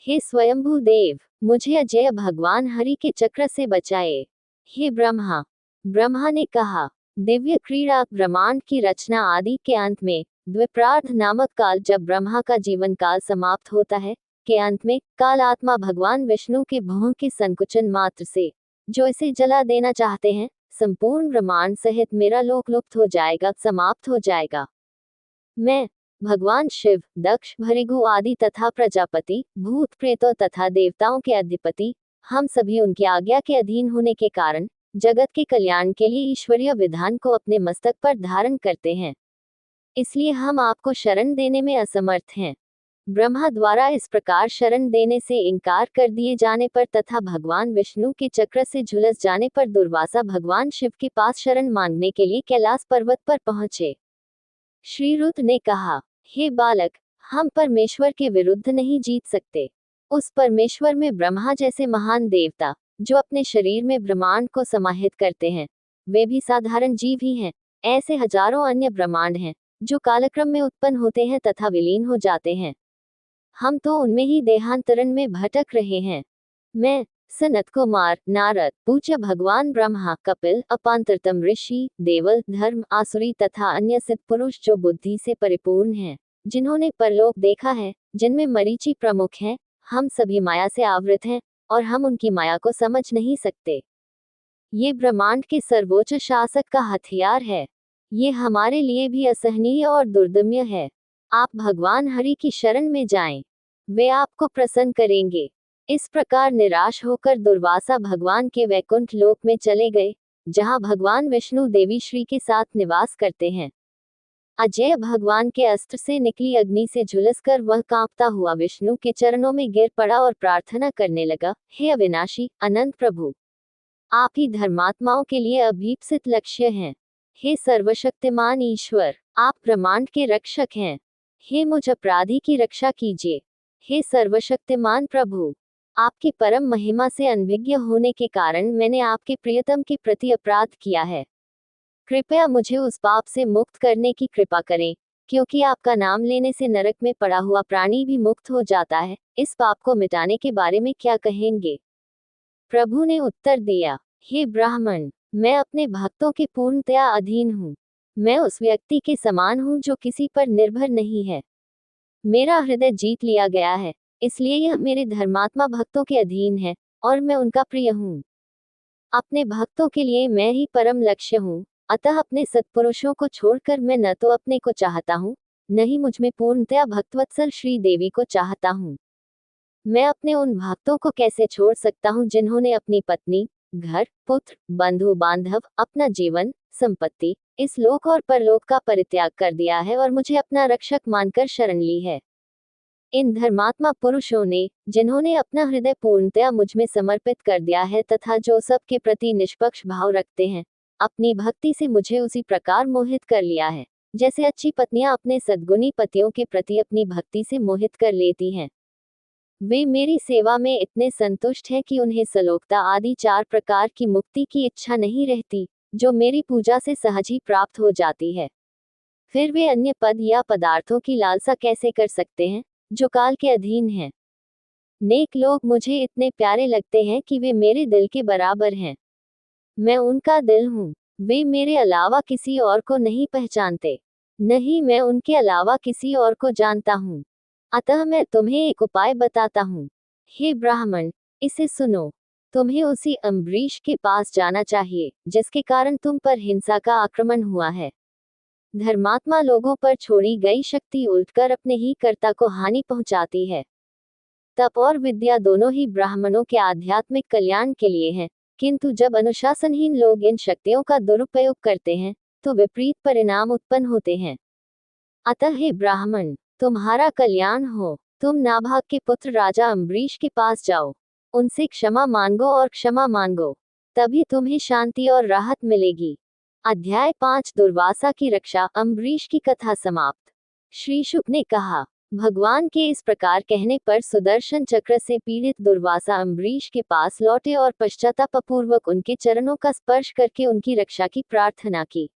हे स्वयंभू देव, मुझे अजय भगवान हरि के चक्र से बचाए। हे ब्रह्मा। ब्रह्मा ने कहा, दिव्य क्रीड़ा ब्रह्मांड की रचना आदि के अंत में द्विप्रार्ध नामक काल, जब ब्रह्मा का जीवन काल समाप्त होता है, के अंत में काल आत्मा भगवान विष्णु के भों के संकुचन मात्र से जो इसे जला देना चाहते हैं, संपूर्ण ब्रह्मांड सहित मेरा लोक लुप्त हो जाएगा, समाप्त हो जाएगा। मैं भगवान शिव, दक्ष, भृगु आदि तथा प्रजापति, भूत प्रेतों तथा देवताओं के अधिपति, हम सभी उनकी आज्ञा के अधीन होने के कारण जगत के कल्याण के लिए ईश्वरीय विधान को अपने मस्तक पर धारण करते हैं। इसलिए हम आपको शरण देने में असमर्थ हैं। ब्रह्मा द्वारा इस प्रकार शरण देने से इनकार कर दिए जाने पर तथा भगवान विष्णु के चक्र से झुलस जाने पर दुर्वासा भगवान शिव के पास शरण मांगने के लिए कैलाश पर्वत पर पहुंचे। श्री रुद्र ने कहा, हे बालक, हम परमेश्वर के विरुद्ध नहीं जीत सकते। उस परमेश्वर में ब्रह्मा जैसे महान देवता, जो अपने शरीर में ब्रह्मांड को समाहित करते हैं, वे भी साधारण जीव ही हैं। ऐसे हजारों अन्य ब्रह्मांड हैं, जो कालक्रम में उत्पन्न होते हैं तथा विलीन हो जाते हैं। हम तो उनमें ही देहांतरण में भटक रहे हैं। मैं, सनत कुमार, नारद, पूज्य भगवान ब्रह्मा, कपिल, अपांतरतम ऋषि, देवल, धर्म, आसुरी तथा अन्य सिद्ध पुरुष जो बुद्धि से परिपूर्ण हैं, जिन्होंने परलोक देखा है, जिनमें मरीचि प्रमुख हैं, हम सभी माया से आवृत हैं और हम उनकी माया को समझ नहीं सकते। ये ब्रह्मांड के सर्वोच्च शासक का हथियार है। ये हमारे लिए भी असहनीय और दुर्दम्य है। आप भगवान हरि की शरण में जाएं, वे आपको प्रसन्न करेंगे। इस प्रकार निराश होकर दुर्वासा भगवान के वैकुंठ लोक में चले गए, जहां भगवान विष्णु देवी श्री के साथ निवास करते हैं। अजय भगवान के अस्त्र से निकली अग्नि से झुलसकर वह कांपता हुआ विष्णु के चरणों में गिर पड़ा और प्रार्थना करने लगा, हे अविनाशी, अनंत प्रभु, आप ही धर्मात्माओं के लिए अभीप्सित लक्ष्य हैं। हे सर्वशक्तिमान ईश्वर, आप ब्रह्मांड के रक्षक हैं। हे मुझ अपराधी की रक्षा कीजिए। हे सर्वशक्तिमान प्रभु, आपकी परम महिमा से अनभिज्ञ होने के कारण मैंने आपके प्रियतम के प्रति अपराध किया है। कृपया मुझे उस पाप से मुक्त करने की कृपा करें, क्योंकि आपका नाम लेने से नरक में पड़ा हुआ प्राणी भी मुक्त हो जाता है। इस पाप को मिटाने के बारे में क्या कहेंगे? प्रभु ने उत्तर दिया, हे ब्राह्मण, मैं अपने भक्तों के पूर्णतया अधीन हूँ। मैं उस व्यक्ति के समान हूँ जो किसी पर निर्भर नहीं है। मेरा हृदय जीत लिया गया है, इसलिए यह मेरे धर्मात्मा भक्तों के अधीन है और मैं उनका प्रिय हूँ। अपने भक्तों के लिए मैं ही परम लक्ष्य हूँ, अतः अपने सत्पुरुषों को छोड़कर मैं न तो अपने को चाहता हूँ, न ही मुझमें पूर्णतया भक्तवत्सल श्री देवी को चाहता हूँ। मैं अपने उन भक्तों को कैसे छोड़ सकता हूँ जिन्होंने अपनी पत्नी, घर, पुत्र, बंधु बांधव, अपना जीवन, संपत्ति, इस लोक और परलोक का परित्याग कर दिया है और मुझे अपना रक्षक मानकर शरण ली है। इन धर्मात्मा पुरुषों ने, जिन्होंने अपना हृदय पूर्णतया मुझ में समर्पित कर दिया है तथा जो सबके प्रति निष्पक्ष भाव रखते हैं, अपनी भक्ति से मुझे उसी प्रकार मोहित कर लिया है, जैसे अच्छी पत्नियां अपने सद्गुणी पतियों के प्रति अपनी भक्ति से मोहित कर लेती हैं। वे मेरी सेवा में इतने संतुष्ट हैं कि उन्हें सलोकता आदि 4 प्रकार की मुक्ति की इच्छा नहीं रहती, जो मेरी पूजा से सहज ही प्राप्त हो जाती है। फिर वे अन्य पद या पदार्थों की लालसा कैसे कर सकते हैं, जो काल के अधीन हैं। नेक लोग मुझे इतने प्यारे लगते हैं कि वे मेरे दिल के बराबर हैं। मैं उनका दिल हूँ। वे मेरे अलावा किसी और को नहीं पहचानते, नहीं मैं उनके अलावा किसी और को जानता हूँ। अतः मैं तुम्हें एक उपाय बताता हूँ। हे ब्राह्मण, इसे सुनो। तुम्हें उसी अम्बरीश के पास जाना चाहिए, जिसके कारण तुम पर हिंसा का आक्रमण हुआ है। धर्मात्मा लोगों पर छोड़ी गई शक्ति उल्टकर अपने ही कर्ता को हानि पहुंचाती है। तप और विद्या दोनों ही ब्राह्मणों के आध्यात्मिक कल्याण के लिए हैं, किंतु जब अनुशासनहीन लोग इन शक्तियों का दुरुपयोग करते हैं, तो विपरीत परिणाम उत्पन्न होते हैं। अतः हे ब्राह्मण, तुम्हारा कल्याण हो। तुम नाभाग के पुत्र राजा अम्बरीश के पास जाओ, उनसे क्षमा मांगो और क्षमा मांगो, तभी तुम्हें शांति और राहत मिलेगी। अध्याय 5 दुर्वासा की रक्षा। अम्बरीश की कथा समाप्त। श्री शुक ने कहा, भगवान के इस प्रकार कहने पर सुदर्शन चक्र से पीड़ित दुर्वासा अम्बरीश के पास लौटे और पश्चातापपूर्वक उनके चरणों का स्पर्श करके उनकी रक्षा की प्रार्थना की।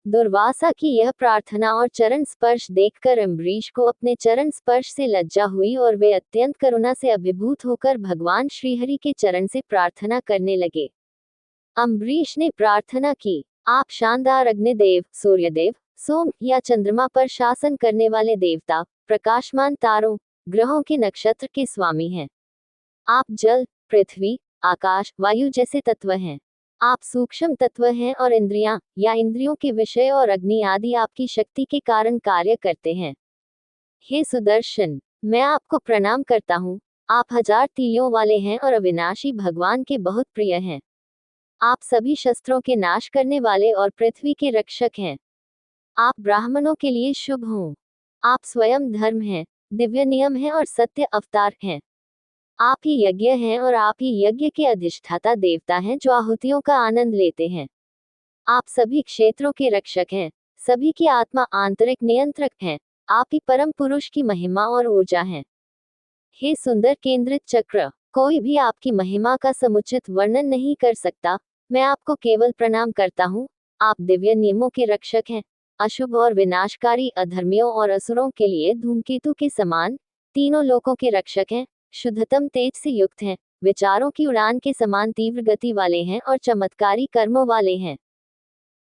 दुर्वासा की यह प्रार्थना और चरण स्पर्श देखकर अम्बरीश को अपने चरण स्पर्श से लज्जा हुई और वे अत्यंत करुणा से अभिभूत होकर भगवान श्रीहरि के चरण से प्रार्थना करने लगे। अम्बरीश ने प्रार्थना की, आप शानदार अग्निदेव, सूर्यदेव, सोम या चंद्रमा पर शासन करने वाले देवता, प्रकाशमान तारों, ग्रहों के नक्षत्र के स्वामी हैं। आप जल, पृथ्वी, आकाश, वायु जैसे तत्व हैं। आप सूक्ष्म तत्व हैं और इंद्रियां या इंद्रियों के विषय और अग्नि आदि आपकी शक्ति के कारण कार्य करते हैं। हे सुदर्शन, मैं आपको प्रणाम करता हूँ। आप 1000 तीलियों वाले हैं और अविनाशी भगवान के बहुत प्रिय हैं। आप सभी शस्त्रों के नाश करने वाले और पृथ्वी के रक्षक हैं। आप ब्राह्मणों के लिए शुभ हों। आप स्वयं धर्म हैं, दिव्य नियम हैं और सत्य अवतार हैं। आप ही यज्ञ हैं और आप ही यज्ञ के अधिष्ठाता देवता हैं जो आहुतियों का आनंद लेते हैं। आप सभी क्षेत्रों के रक्षक हैं, सभी की आत्मा आंतरिक नियंत्रक हैं। आप ही परम पुरुष की महिमा और ऊर्जा हैं। हे सुंदर केंद्रित चक्र, कोई भी आपकी महिमा का समुचित वर्णन नहीं कर सकता। मैं आपको केवल प्रणाम करता हूँ। आप दिव्य नियमों के रक्षक हैं, अशुभ और विनाशकारी अधर्मियों और असुरों के लिए धूमकेतु के समान, तीनों लोकों के रक्षक हैं, शुद्धतम तेज से युक्त हैं, विचारों की उड़ान के समान तीव्र गति वाले हैं और चमत्कारी कर्मों वाले हैं।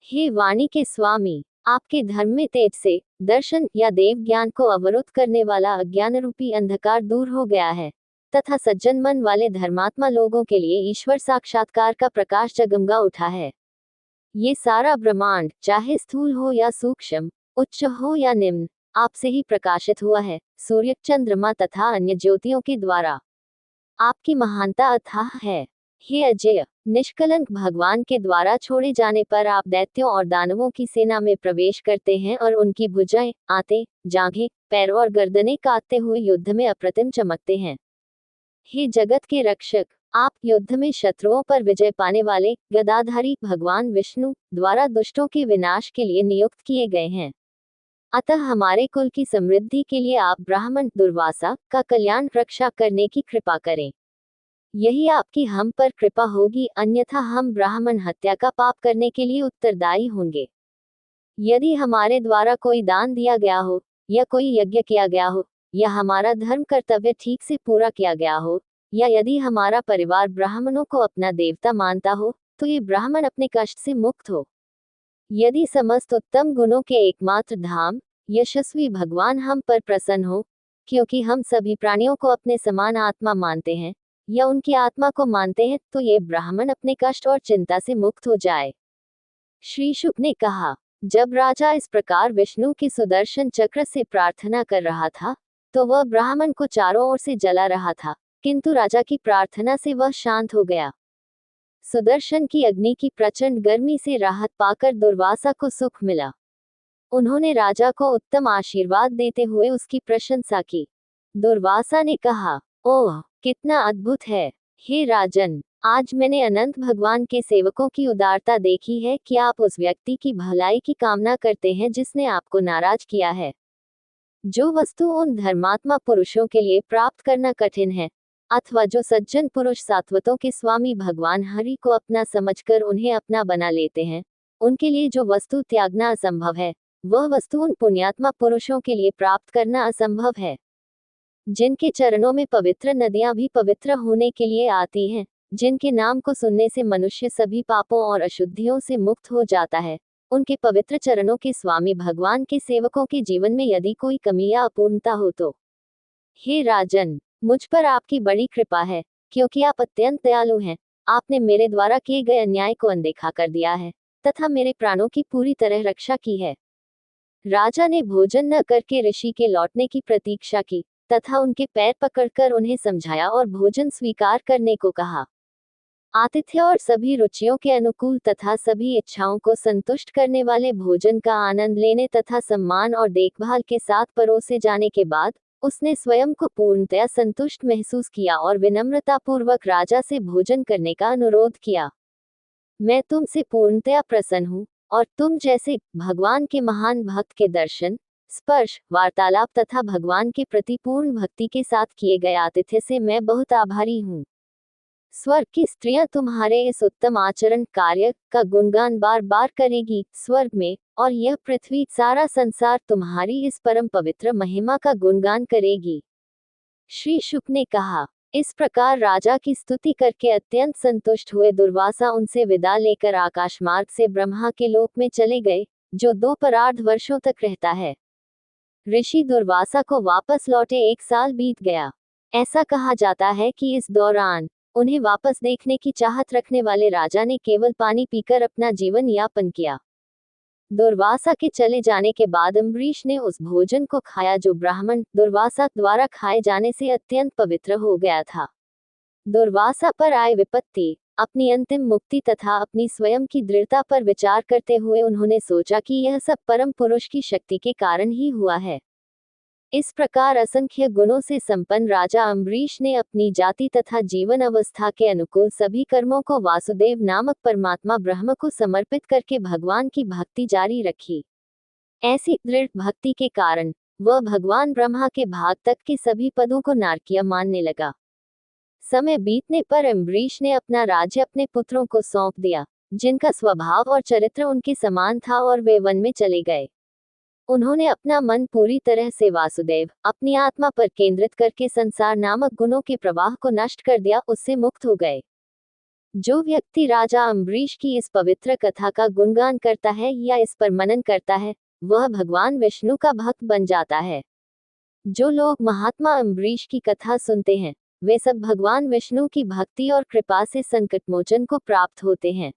हे वाणी के स्वामी, आपके धर्म में तेज से दर्शन या देव ज्ञान को अवरुद्ध करने वाला अज्ञान रूपी अंधकार दूर हो गया है, तथा सज्जन मन वाले धर्मात्मा लोगों के लिए ईश्वर साक्षात्कार का प्रकाश जगमगा उठा है। ये सारा ब्रह्मांड, चाहे स्थूल हो या सूक्ष्म, उच्च हो या निम्न, आपसे ही प्रकाशित हुआ है, सूर्य, चंद्रमा तथा अन्य ज्योतियों के द्वारा। आपकी महानता अथाह है। हे अजय, निष्कलंक भगवान के द्वारा छोड़े जाने पर आप दैत्यों और दानवों की सेना में प्रवेश करते हैं और उनकी भुजाएं, आंतें, जांघें, पैर और गर्दनें काटते हुए युद्ध में अप्रतिम चमकते हैं। हे जगत के रक्षक, आप युद्ध में शत्रुओं पर विजय पाने वाले गदाधारी भगवान विष्णु द्वारा दुष्टों के विनाश के लिए नियुक्त किए गए हैं। अतः हमारे कुल की समृद्धि के लिए आप ब्राह्मण दुर्वासा का कल्याण रक्षा करने की कृपा करें। यही आपकी हम पर कृपा होगी, अन्यथा हम ब्राह्मण हत्या का पाप करने के लिए उत्तरदायी होंगे। यदि हमारे द्वारा कोई दान दिया गया हो, या कोई यज्ञ किया गया हो, या हमारा धर्म कर्तव्य ठीक से पूरा किया गया हो, या यदि हमारा परिवार ब्राह्मणों को अपना देवता मानता हो, तो ये ब्राह्मण अपने कष्ट से मुक्त हो। यदि समस्त उत्तम गुणों के एकमात्र धाम यशस्वी भगवान हम पर प्रसन्न हो, क्योंकि हम सभी प्राणियों को अपने समान आत्मा मानते हैं या उनकी आत्मा को मानते हैं, तो ये ब्राह्मण अपने कष्ट और चिंता से मुक्त हो जाए। श्री शुक ने कहा, जब राजा इस प्रकार विष्णु के सुदर्शन चक्र से प्रार्थना कर रहा था, तो वह ब्राह्मण को चारों ओर से जला रहा था, किंतु राजा की प्रार्थना से वह शांत हो गया। सुदर्शन की अग्नि की प्रचंड गर्मी से राहत पाकर दुर्वासा को सुख मिला। उन्होंने राजा को उत्तम आशीर्वाद देते हुए उसकी प्रशंसा की। दुर्वासा ने कहा, ओह, कितना अद्भुत है। हे राजन, आज मैंने अनंत भगवान के सेवकों की उदारता देखी है कि आप उस व्यक्ति की भलाई की कामना करते हैं जिसने आपको नाराज किया है। जो वस्तु उन धर्मात्मा पुरुषों के लिए प्राप्त करना कठिन है, अथवा जो सज्जन पुरुष सात्वतों के स्वामी भगवान हरि को अपना समझकर उन्हें अपना बना लेते हैं, उनके लिए जो वस्तु त्यागना असंभव है, वह वस्तु उन पुण्यात्मा पुरुषों के लिए प्राप्त करना असंभव है। जिनके चरणों में पवित्र नदियां भी पवित्र होने के लिए आती हैं, जिनके नाम को सुनने से मनुष्य सभी पापों और अशुद्धियों से मुक्त हो जाता है, उनके पवित्र चरणों के स्वामी भगवान के सेवकों के जीवन में यदि कोई कमी या अपूर्णता हो तो हे राजन, मुझ पर आपकी बड़ी कृपा है, क्योंकि आप अत्यंत दयालु हैं। आपने मेरे द्वारा किए गए अन्याय को अनदेखा कर दिया है तथा मेरे प्राणों की पूरी तरह रक्षा की है। राजा ने भोजन न करके ऋषि के लौटने की प्रतीक्षा की तथा उनके पैर पकड़कर उन्हें समझाया और भोजन स्वीकार करने को कहा। आतिथ्य और सभी रुचियों के अनुकूल तथा सभी इच्छाओं को संतुष्ट करने वाले भोजन का आनंद लेने तथा सम्मान और देखभाल के साथ परोसे जाने के बाद उसने स्वयं को पूर्णतया संतुष्ट महसूस किया और विनम्रतापूर्वक राजा से भोजन करने का अनुरोध किया। मैं तुमसे पूर्णतया प्रसन्न हूँ और तुम जैसे भगवान के महान भक्त के दर्शन, स्पर्श, वार्तालाप तथा भगवान के प्रति पूर्ण भक्ति के साथ किए गए आतिथ्य से मैं बहुत आभारी हूँ। स्वर्ग की स्त्रियां तुम्हारे इस उत्तम आचरण कार्य का गुणगान बार बार करेगी स्वर्ग में, और यह पृथ्वी सारा संसार तुम्हारी इस परम पवित्र महिमा का गुणगान करेगी। श्री शुक ने कहा। इस प्रकार राजा की स्तुति करके अत्यंत संतुष्ट हुए दुर्वासा उनसे विदा लेकर आकाश मार्ग से ब्रह्मा के लोक में चले गए, जो 2 परार्ध वर्षों तक रहता है। ऋषि दुर्वासा को वापस लौटे 1 साल बीत गया। ऐसा कहा जाता है कि इस दौरान उन्हें वापस देखने की चाहत रखने वाले राजा ने केवल पानी पीकर अपना जीवन यापन किया। दुर्वासा के चले जाने के बाद अम्बरीश ने उस भोजन को खाया जो ब्राह्मण दुर्वासा द्वारा खाए जाने से अत्यंत पवित्र हो गया था। दुर्वासा पर आए विपत्ति, अपनी अंतिम मुक्ति तथा अपनी स्वयं की दृढ़ता पर विचार करते हुए उन्होंने सोचा कि यह सब परम पुरुष की शक्ति के कारण ही हुआ है। इस प्रकार असंख्य गुणों से संपन्न राजा अम्बरीश ने अपनी जाति तथा जीवन अवस्था के अनुकूल सभी कर्मों को वासुदेव नामक परमात्मा ब्रह्म को समर्पित करके भगवान की भक्ति जारी रखी। ऐसी दृढ़ भक्ति के कारण वह भगवान ब्रह्मा के भाग तक के सभी पदों को नारकीय मानने लगा। समय बीतने पर अम्बरीश ने अपना राज्य अपने पुत्रों को सौंप दिया, जिनका स्वभाव और चरित्र उनके समान था, और वे वन में चले गए। उन्होंने अपना मन पूरी तरह से वासुदेव, अपनी आत्मा पर केंद्रित करके संसार नामक गुणों के प्रवाह को नष्ट कर दिया, उससे मुक्त हो गए। जो व्यक्ति राजा अम्बरीश की इस पवित्र कथा का गुणगान करता है या इस पर मनन करता है, वह भगवान विष्णु का भक्त बन जाता है। जो लोग महात्मा अम्बरीश की कथा सुनते हैं, वे सब भगवान विष्णु की भक्ति और कृपा से संकटमोचन को प्राप्त होते हैं।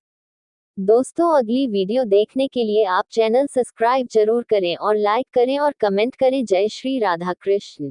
दोस्तों, अगली वीडियो देखने के लिए आप चैनल सब्सक्राइब जरूर करें और लाइक करें और कमेंट करें। जय श्री राधा कृष्ण।